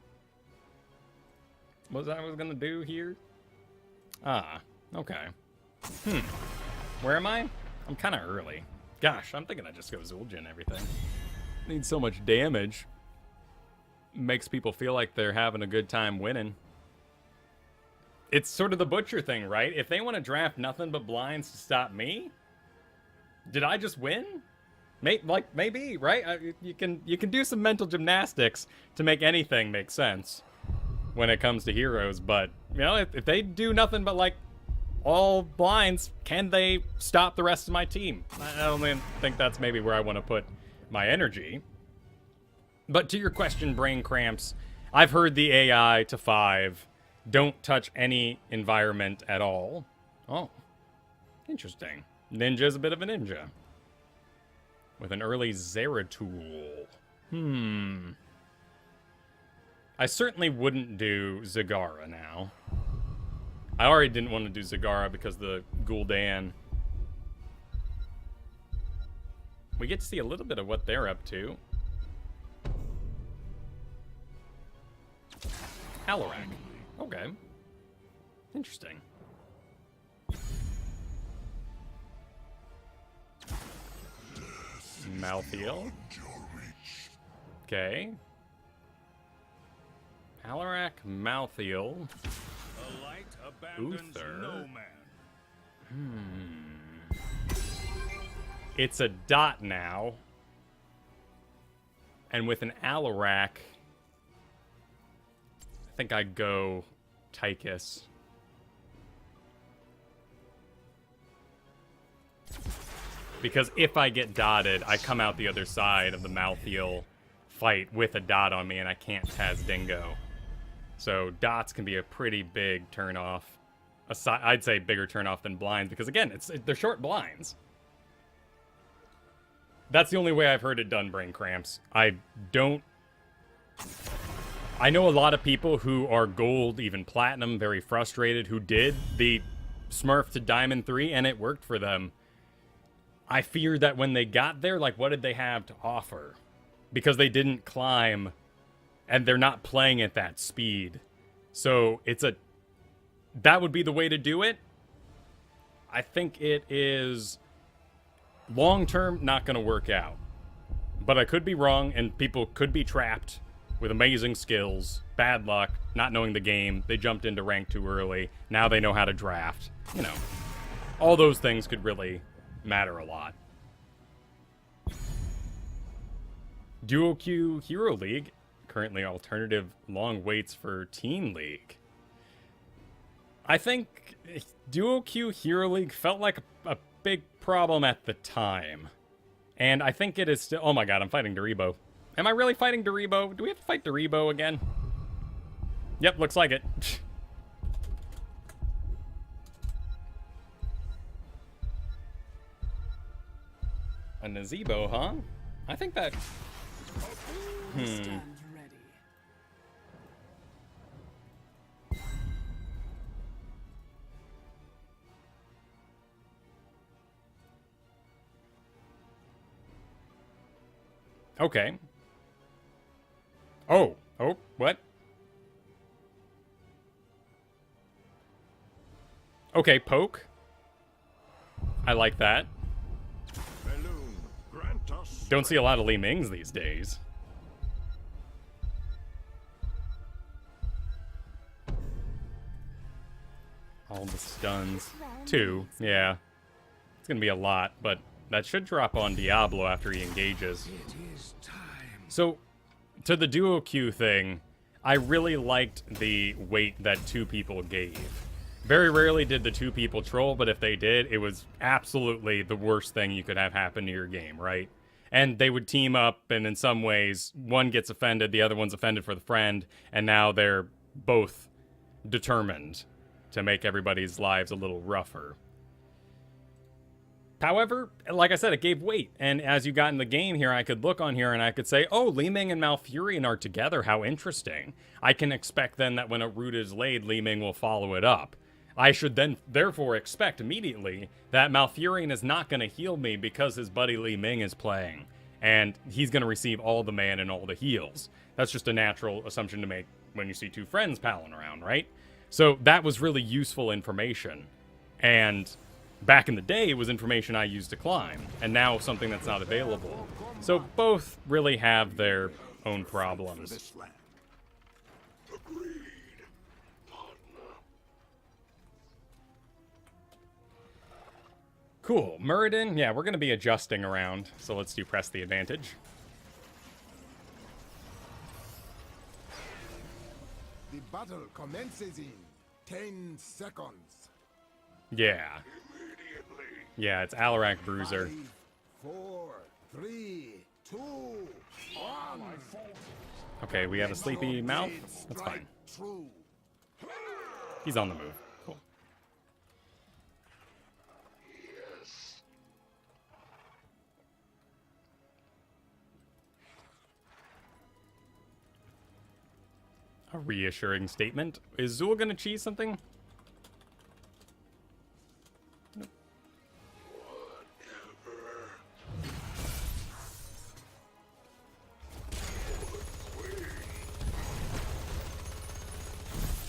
What was I going to do here? Ah, okay. Where am I? I'm kind of early. Gosh, I'm thinking I just go Zul'jin everything. Need so much damage. Makes people feel like they're having a good time winning. It's sort of the Butcher thing, right? If they want to draft nothing but blinds to stop me, did I just win? Maybe, right? You can do some mental gymnastics to make anything make sense when it comes to heroes, but, you know, if they do nothing but, like, all blinds, can they stop the rest of my team? I don't even think that's maybe where I want to put my energy. But to your question, brain cramps, I've heard the AI to 5, don't touch any environment at all. Oh, interesting. Ninja's a bit of a ninja. With an early Zeratul. I certainly wouldn't do Zagara now. I already didn't want to do Zagara because the Gul'dan. We get to see a little bit of what they're up to. Alarak. Okay. Interesting. Malthiel. Okay. Alarak, Malthiel. A light abandons Uther. no man. It's a dot now. And with an Alarak, I think I'd go Tychus. Because if I get dotted, I come out the other side of the Malthiel fight with a dot on me, and I can't Taz Dingo. So dots can be a pretty big turnoff. I'd say bigger turnoff than blinds, because again, they're short blinds. That's the only way I've heard it done, brain cramps. I know a lot of people who are gold, even platinum, very frustrated, who did the Smurf to Diamond 3, and it worked for them. I fear that when they got there, like, what did they have to offer? Because they didn't climb, and they're not playing at that speed. So that would be the way to do it. I think it is long-term not going to work out. But I could be wrong, and people could be trapped with amazing skills, bad luck, not knowing the game. They jumped into rank too early. Now they know how to draft. You know, all those things could really matter a lot. Duo Q Hero League, currently alternative long waits for Teen League. I think Duo Q Hero League felt like a big problem at the time. And I think it is still... Oh my god, I'm fighting Daribo. Am I really fighting Daribo? Do we have to fight Daribo again? Yep, looks like it. A Nazebo, huh? I think that... Stand ready. Okay. Oh, what? Okay, poke. I like that. Balloon, grant us Don't see a lot of Li Mings these days. All the stuns. 2, yeah. It's gonna be a lot, but that should drop on Diablo after he engages. So, to the duo Q thing, I really liked the weight that 2 people gave. Very rarely did the 2 people troll, but if they did, it was absolutely the worst thing you could have happen to your game, right? And they would team up, and in some ways, one gets offended, the other one's offended for the friend, and now they're both determined to make everybody's lives a little rougher. However, like I said, it gave weight, and as you got in the game here, I could look on here and I could say, oh, Li Ming and Malfurion are together, how interesting. I can expect then that when a root is laid, Li Ming will follow it up. I should then therefore expect immediately that Malfurion is not going to heal me because his buddy Li Ming is playing, and he's going to receive all the mana and all the heals. That's just a natural assumption to make when you see 2 friends palling around, right? So that was really useful information, and back in the day, it was information I used to climb, and now something that's not available. So both really have their own problems. this land. Agreed, partner. Cool. Muradin, yeah, we're going to be adjusting around, so let's do press the advantage. The battle commences in 10 seconds. Yeah. Yeah, it's Alarak Bruiser. 5, 4, 3, 2, 1. Okay, we have a sleepy mouth. That's fine. True. He's on the move. Cool. A reassuring statement. Is Zool gonna cheese something? Nope.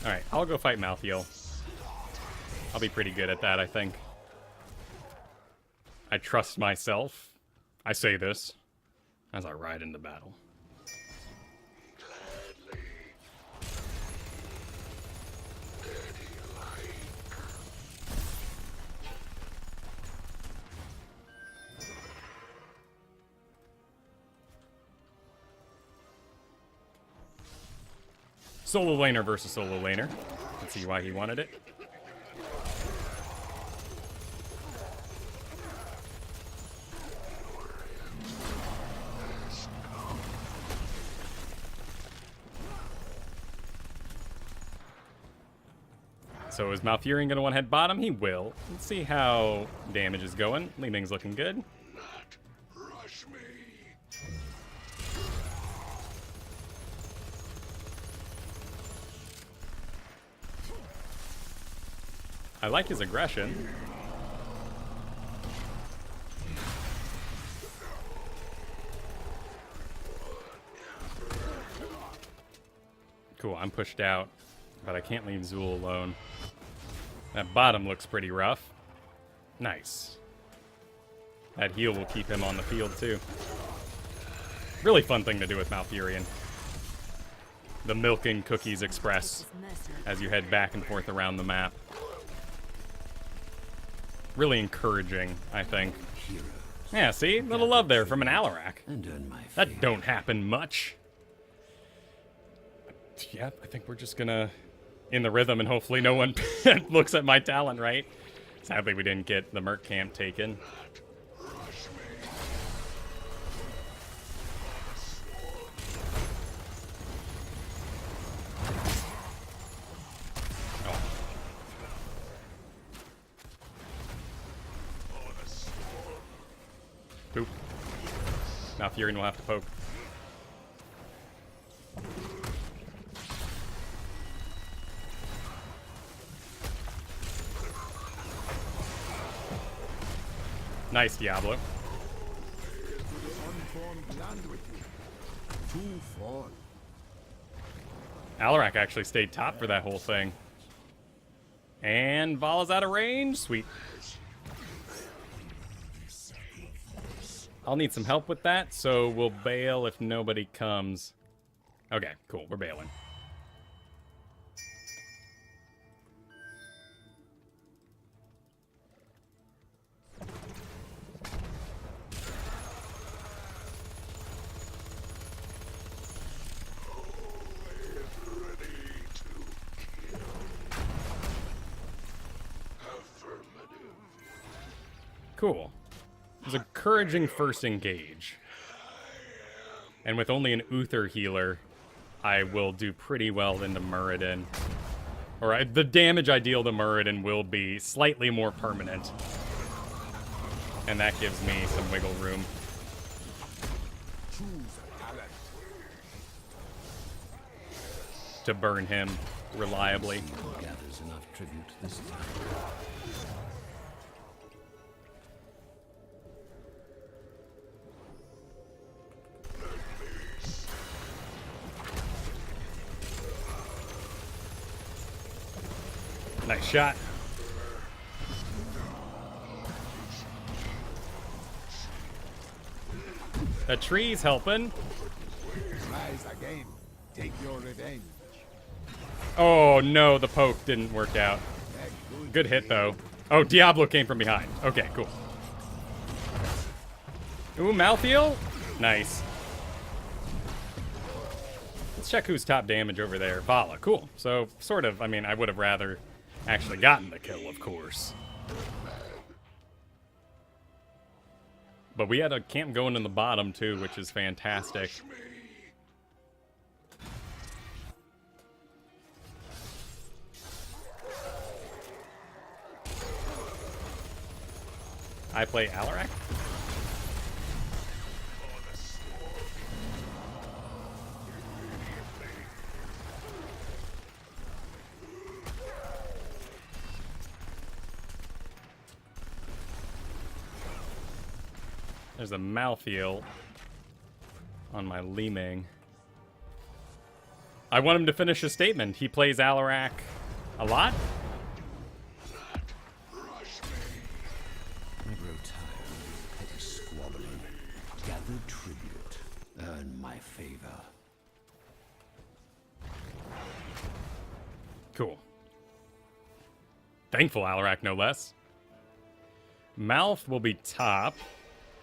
Alright, I'll go fight Malthael. I'll be pretty good at that, I think. I trust myself. I say this as I ride into battle. Solo laner versus solo laner. Let's see why he wanted it. So is Malfurion gonna one-head bottom? He will. Let's see how damage is going. Li Ming's looking good. Rush me. I like his aggression. Cool, I'm pushed out, but I can't leave Zool alone. That bottom looks pretty rough. Nice. That heal will keep him on the field too. Really fun thing to do with Malfurion. The Milking Cookies Express as you head back and forth around the map. Really encouraging, I think. Yeah, see? Little love there from an Alarak. That don't happen much. Yep, I think we're just gonna in the rhythm and hopefully no one looks at my talent right. Sadly, we didn't get the Merc camp taken. Poop. Now Fury will have to poke. Nice, Diablo. Unformed land with you. 2 fall. Alarak actually stayed top for that whole thing. And Vala's out of range. Sweet. I'll need some help with that, so we'll bail if nobody comes. Okay, cool. We're bailing. Cool. It was a encouraging first engage. And with only an Uther healer, I will do pretty well into Muradin. Or the damage I deal to Muradin will be slightly more permanent. And that gives me some wiggle room. To burn him reliably. Gathers enough tribute this time. Nice shot. The tree's helping. Rise again. Take your revenge. Oh no, the poke didn't work out. Good hit though. Oh, Diablo came from behind. Okay, cool. Ooh, Malthael? Nice. Let's check who's top damage over there. Vala, cool. So, sort of, I mean, I would have rather actually gotten the kill, of course. But we had a camp going in the bottom, too, which is fantastic. I play Alarak? There's a Malthael on my Liming. I want him to finish his statement. He plays Alarak a lot? I grow tired of petty squabbling. Gather tribute. Earn my favor. Cool. Thankful Alarak, no less. Mouth will be top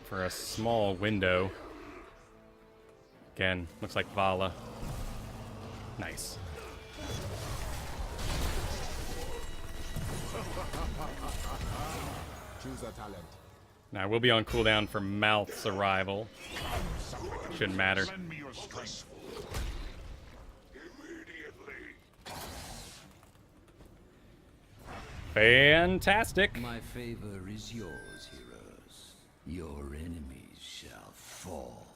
for a small window. Again, looks like Vala. Nice. Choose a talent. Now, we'll be on cooldown for Mouth's arrival. Shouldn't matter. Send me your strength. Fantastic. My favor is yours, heroes. Your enemies shall fall.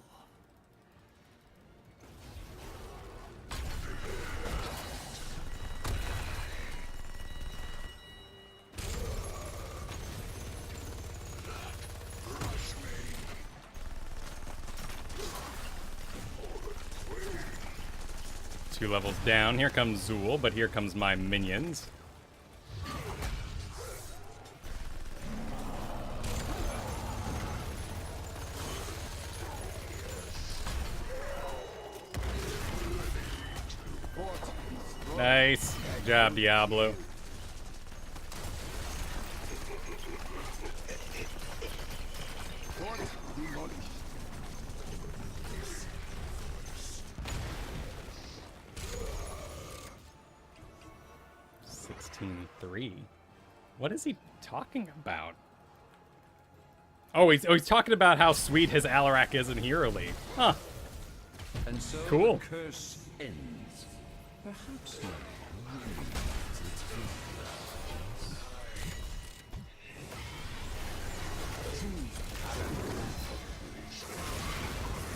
Two levels down. Here comes Zool, but here comes my minions. Nice. Good job, Diablo. What is he talking about? Oh, he's talking about how sweet his Alarak is in Hero League. Huh. And so Cool. the curse ends. Perhaps not.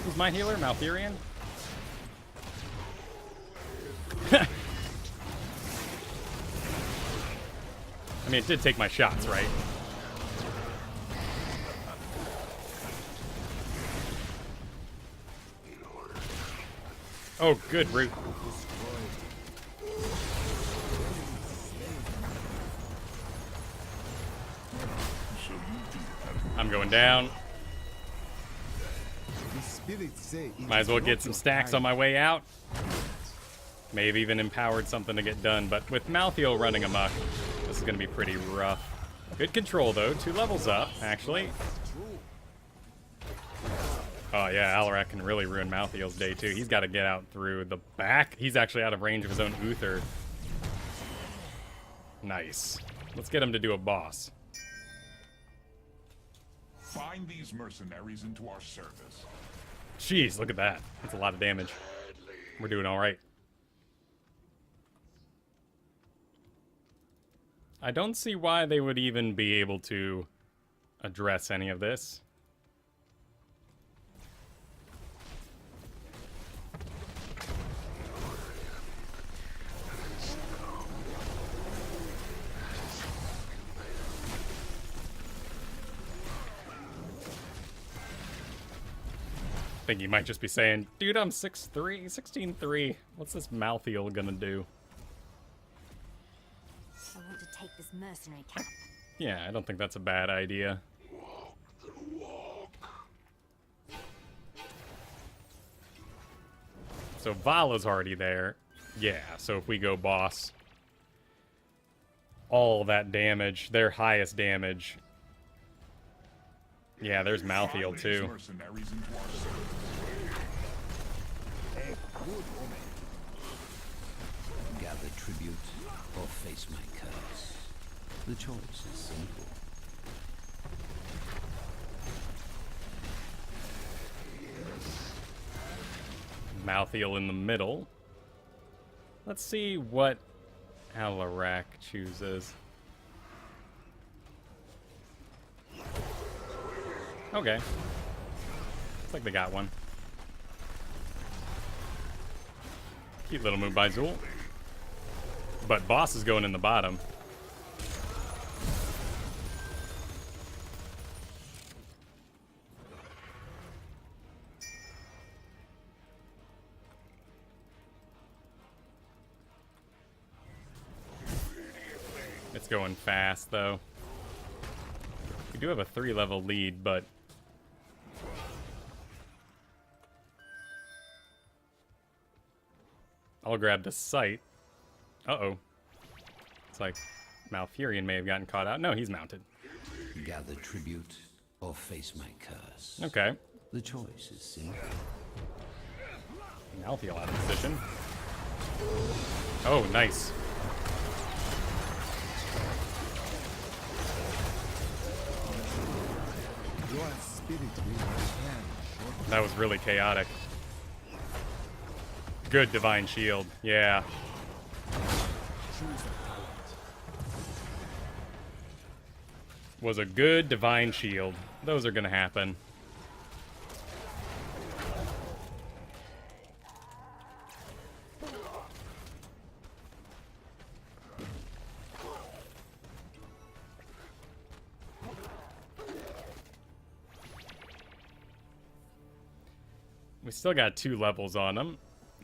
Who's my healer? Maltherian? I mean, it did take my shots, right? Oh, good root. I'm going down. Might as well get some stacks on my way out. May have even empowered something to get done, but with Malthael running amok, this is going to be pretty rough. Good control, though. 2 levels up, actually. Oh, yeah, Alarak can really ruin Malthael's day, too. He's got to get out through the back. He's actually out of range of his own Uther. Nice. Let's get him to do a boss. Find these mercenaries into our service. Jeez, look at that. That's a lot of damage. We're doing all right. I don't see why they would even be able to address any of this. I think he might just be saying, dude, I'm 6'3", 16'3". What's this Malthael gonna do? I want to take this mercenary camp. Yeah, I don't think that's a bad idea. So Vala's already there. Yeah, so if we go boss, all that damage, their highest damage, Yeah, there's Malthael too. Mercenaries into our service. Gather tribute or face my curse. The choice is simple. Malthael in the middle. Let's see what Anubarak chooses. Okay. Looks like they got one. Cute little move by Zool. But boss is going in the bottom. It's going fast, though. We do have a 3-level lead, but... I'll grab the sight. Uh-oh. It's like Malfurion may have gotten caught out. No, he's mounted. Gather tribute or face my curse. Okay. The choice is simple. Malthael out of position. Oh, nice. That was really chaotic. Good divine shield. Yeah. Was a good divine shield. Those are gonna happen. We still got 2 levels on them.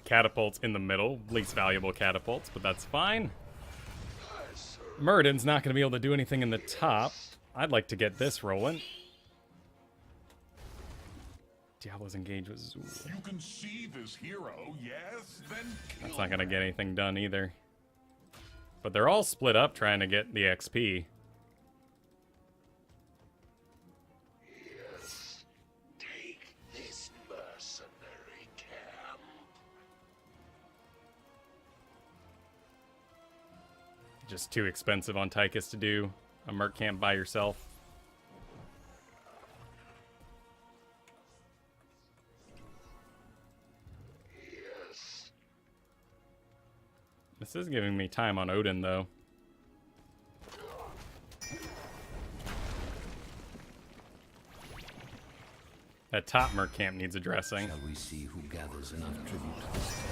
Catapults in the middle, least valuable catapults, but that's fine. Murden's not going to be able to do anything in the top. I'd like to get this rolling. Diablo's engaged with Zool. You can see this hero, yes? Then kill That's not going to get anything done either. But they're all split up trying to get the XP. Yes. Take this mercenary camp. Just too expensive on Tychus to do a merc camp by yourself. Yes. This is giving me time on Odin, though. That top merc camp needs addressing. Shall we see who gathers enough tribute this time?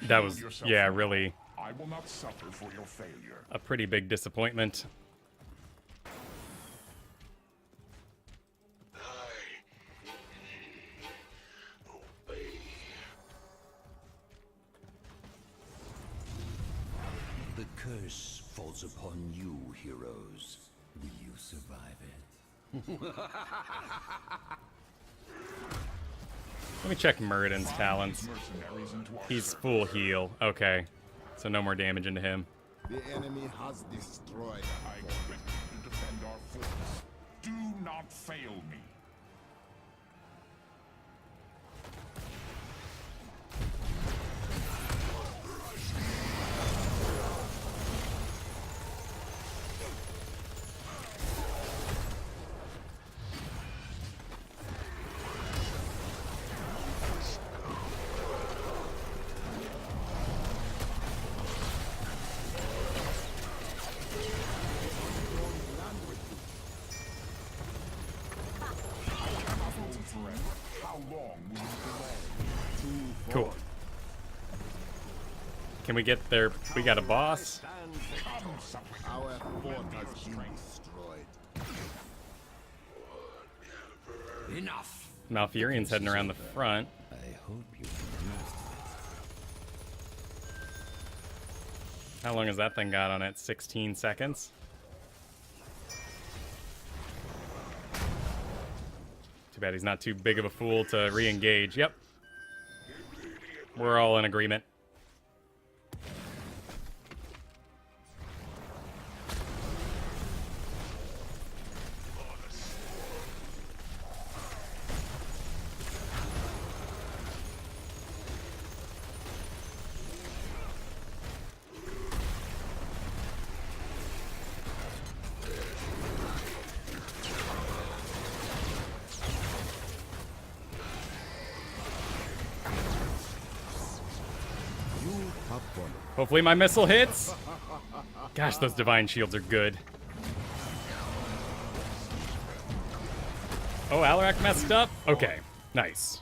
That was, yeah, really I will not suffer for your failure. a pretty big disappointment. Obey. The curse falls upon you, heroes. Will you survive it? Let me check Murden's talents. Mercenaries into our He's service. full heal. Okay. So no more damage into him. The enemy has destroyed I expect you to defend our forts. Do not fail me. How long will you delay? Cool. Can we get there? We got a boss. our fort has been destroyed. Enough! Malfurion's heading around the front. I hope you understand. How long has that thing got on it? 16 seconds? Too bad he's not too big of a fool to re-engage. Yep. We're all in agreement. Hopefully my missile hits. Gosh, those divine shields are good. Oh, Alarak messed up? Okay, nice.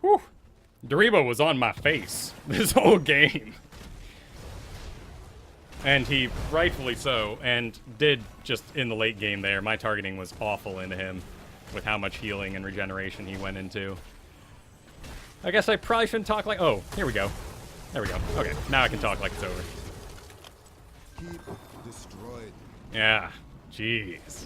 Whew. Daribo was on my face this whole game. And he, rightfully so, and did just in the late game there. My targeting was awful into him with how much healing and regeneration he went into. I guess I probably shouldn't talk like... Oh, here we go. There we go. Okay, now I can talk like it's over. Keep destroyed. Yeah, jeez.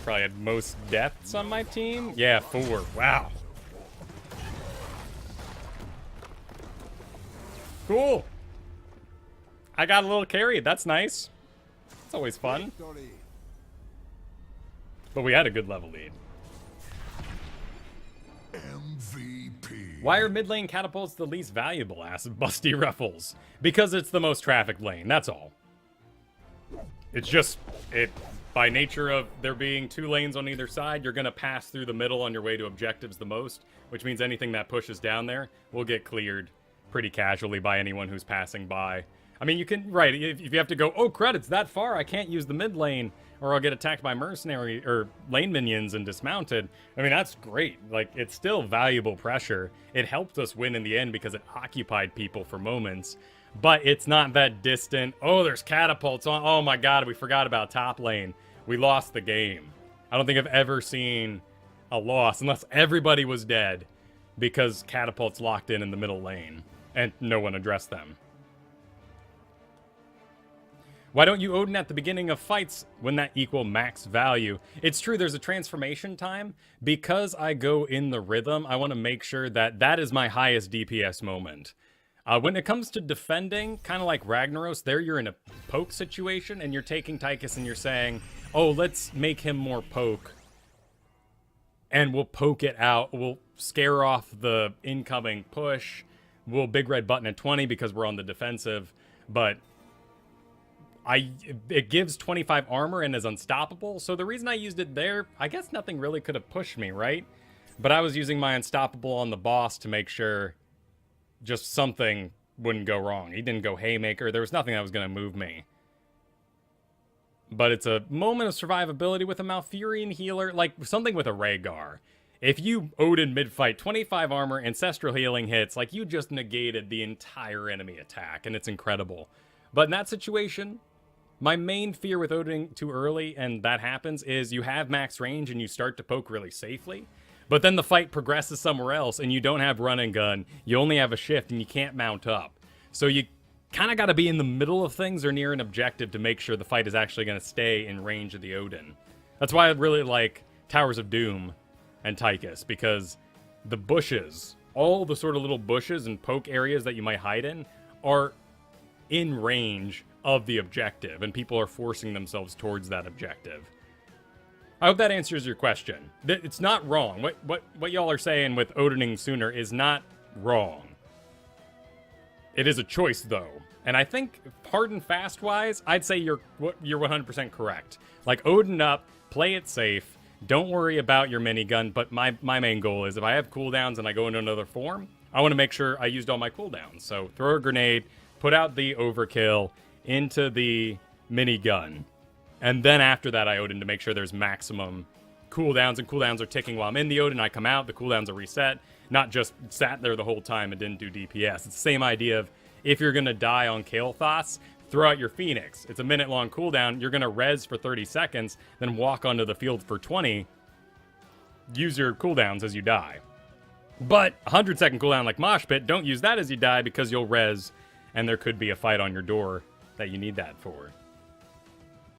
Probably had most deaths on my team. Yeah, 4. Wow. Cool. I got a little carry. That's nice. It's always fun. Victory. But we had a good level lead. MVP. Why are mid lane catapults the least valuable? Asked Busty Ruffles. Because it's the most trafficked lane. That's all. It's just it. By nature of there being 2 lanes on either side, you're going to pass through the middle on your way to objectives the most, which means anything that pushes down there will get cleared pretty casually by anyone who's passing by. I mean, you can, right, if you have to go, oh crud, it's that far, I can't use the mid lane, or I'll get attacked by mercenary, or lane minions and dismounted. I mean, that's great. Like, it's still valuable pressure. It helped us win in the end because it occupied people for moments. But it's not that distant, oh, there's catapults on, oh my god, we forgot about top lane. We lost the game. I don't think I've ever seen a loss, unless everybody was dead, because catapults locked in the middle lane, and no one addressed them. Why don't you Odin at the beginning of fights? Wouldn't that equal max value? It's true, there's a transformation time. Because I go in the rhythm, I want to make sure that that is my highest DPS moment. When it comes to defending, kind of like Ragnaros, there you're in a poke situation, and you're taking Tychus and you're saying, oh, let's make him more poke. And we'll poke it out. We'll scare off the incoming push. We'll big red button at 20 because we're on the defensive. But it gives 25 armor and is unstoppable. So the reason I used it there, I guess nothing really could have pushed me, right? But I was using my unstoppable on the boss to make sure just something wouldn't go wrong. He didn't go haymaker. There was nothing that was going to move me. But it's a moment of survivability with a Malfurion healer, like something with a Rhaegar. If you Odin mid-fight, 25 armor, ancestral healing hits, like you just negated the entire enemy attack, and it's incredible. But in that situation, my main fear with Odin too early, and that happens, is you have max range and you start to poke really safely. But then the fight progresses somewhere else, and you don't have run and gun. You only have a shift, and you can't mount up. So you kind of got to be in the middle of things or near an objective to make sure the fight is actually going to stay in range of the Odin. That's why I really like Towers of Doom and Tychus, because the bushes, all the sort of little bushes and poke areas that you might hide in, are in range of the objective, and people are forcing themselves towards that objective. I hope that answers your question. It's not wrong. What y'all are saying with Odining sooner is not wrong. It is a choice, though. And I think hard and fast-wise, I'd say you're 100% correct. Like, Odin up, play it safe, don't worry about your minigun, but my main goal is if I have cooldowns and I go into another form, I want to make sure I used all my cooldowns. So throw a grenade, put out the overkill into the minigun. And then after that, I Odin to make sure there's maximum cooldowns, and cooldowns are ticking while I'm in the Odin. I come out, the cooldowns are reset, not just sat there the whole time and didn't do DPS. It's the same idea of if you're going to die on Kael'thas, throw out your Phoenix. It's a minute-long cooldown. You're going to res for 30 seconds, then walk onto the field for 20. Use your cooldowns as you die. But 100-second cooldown like Mosh Pit, don't use that as you die because you'll res, and there could be a fight on your door that you need that for.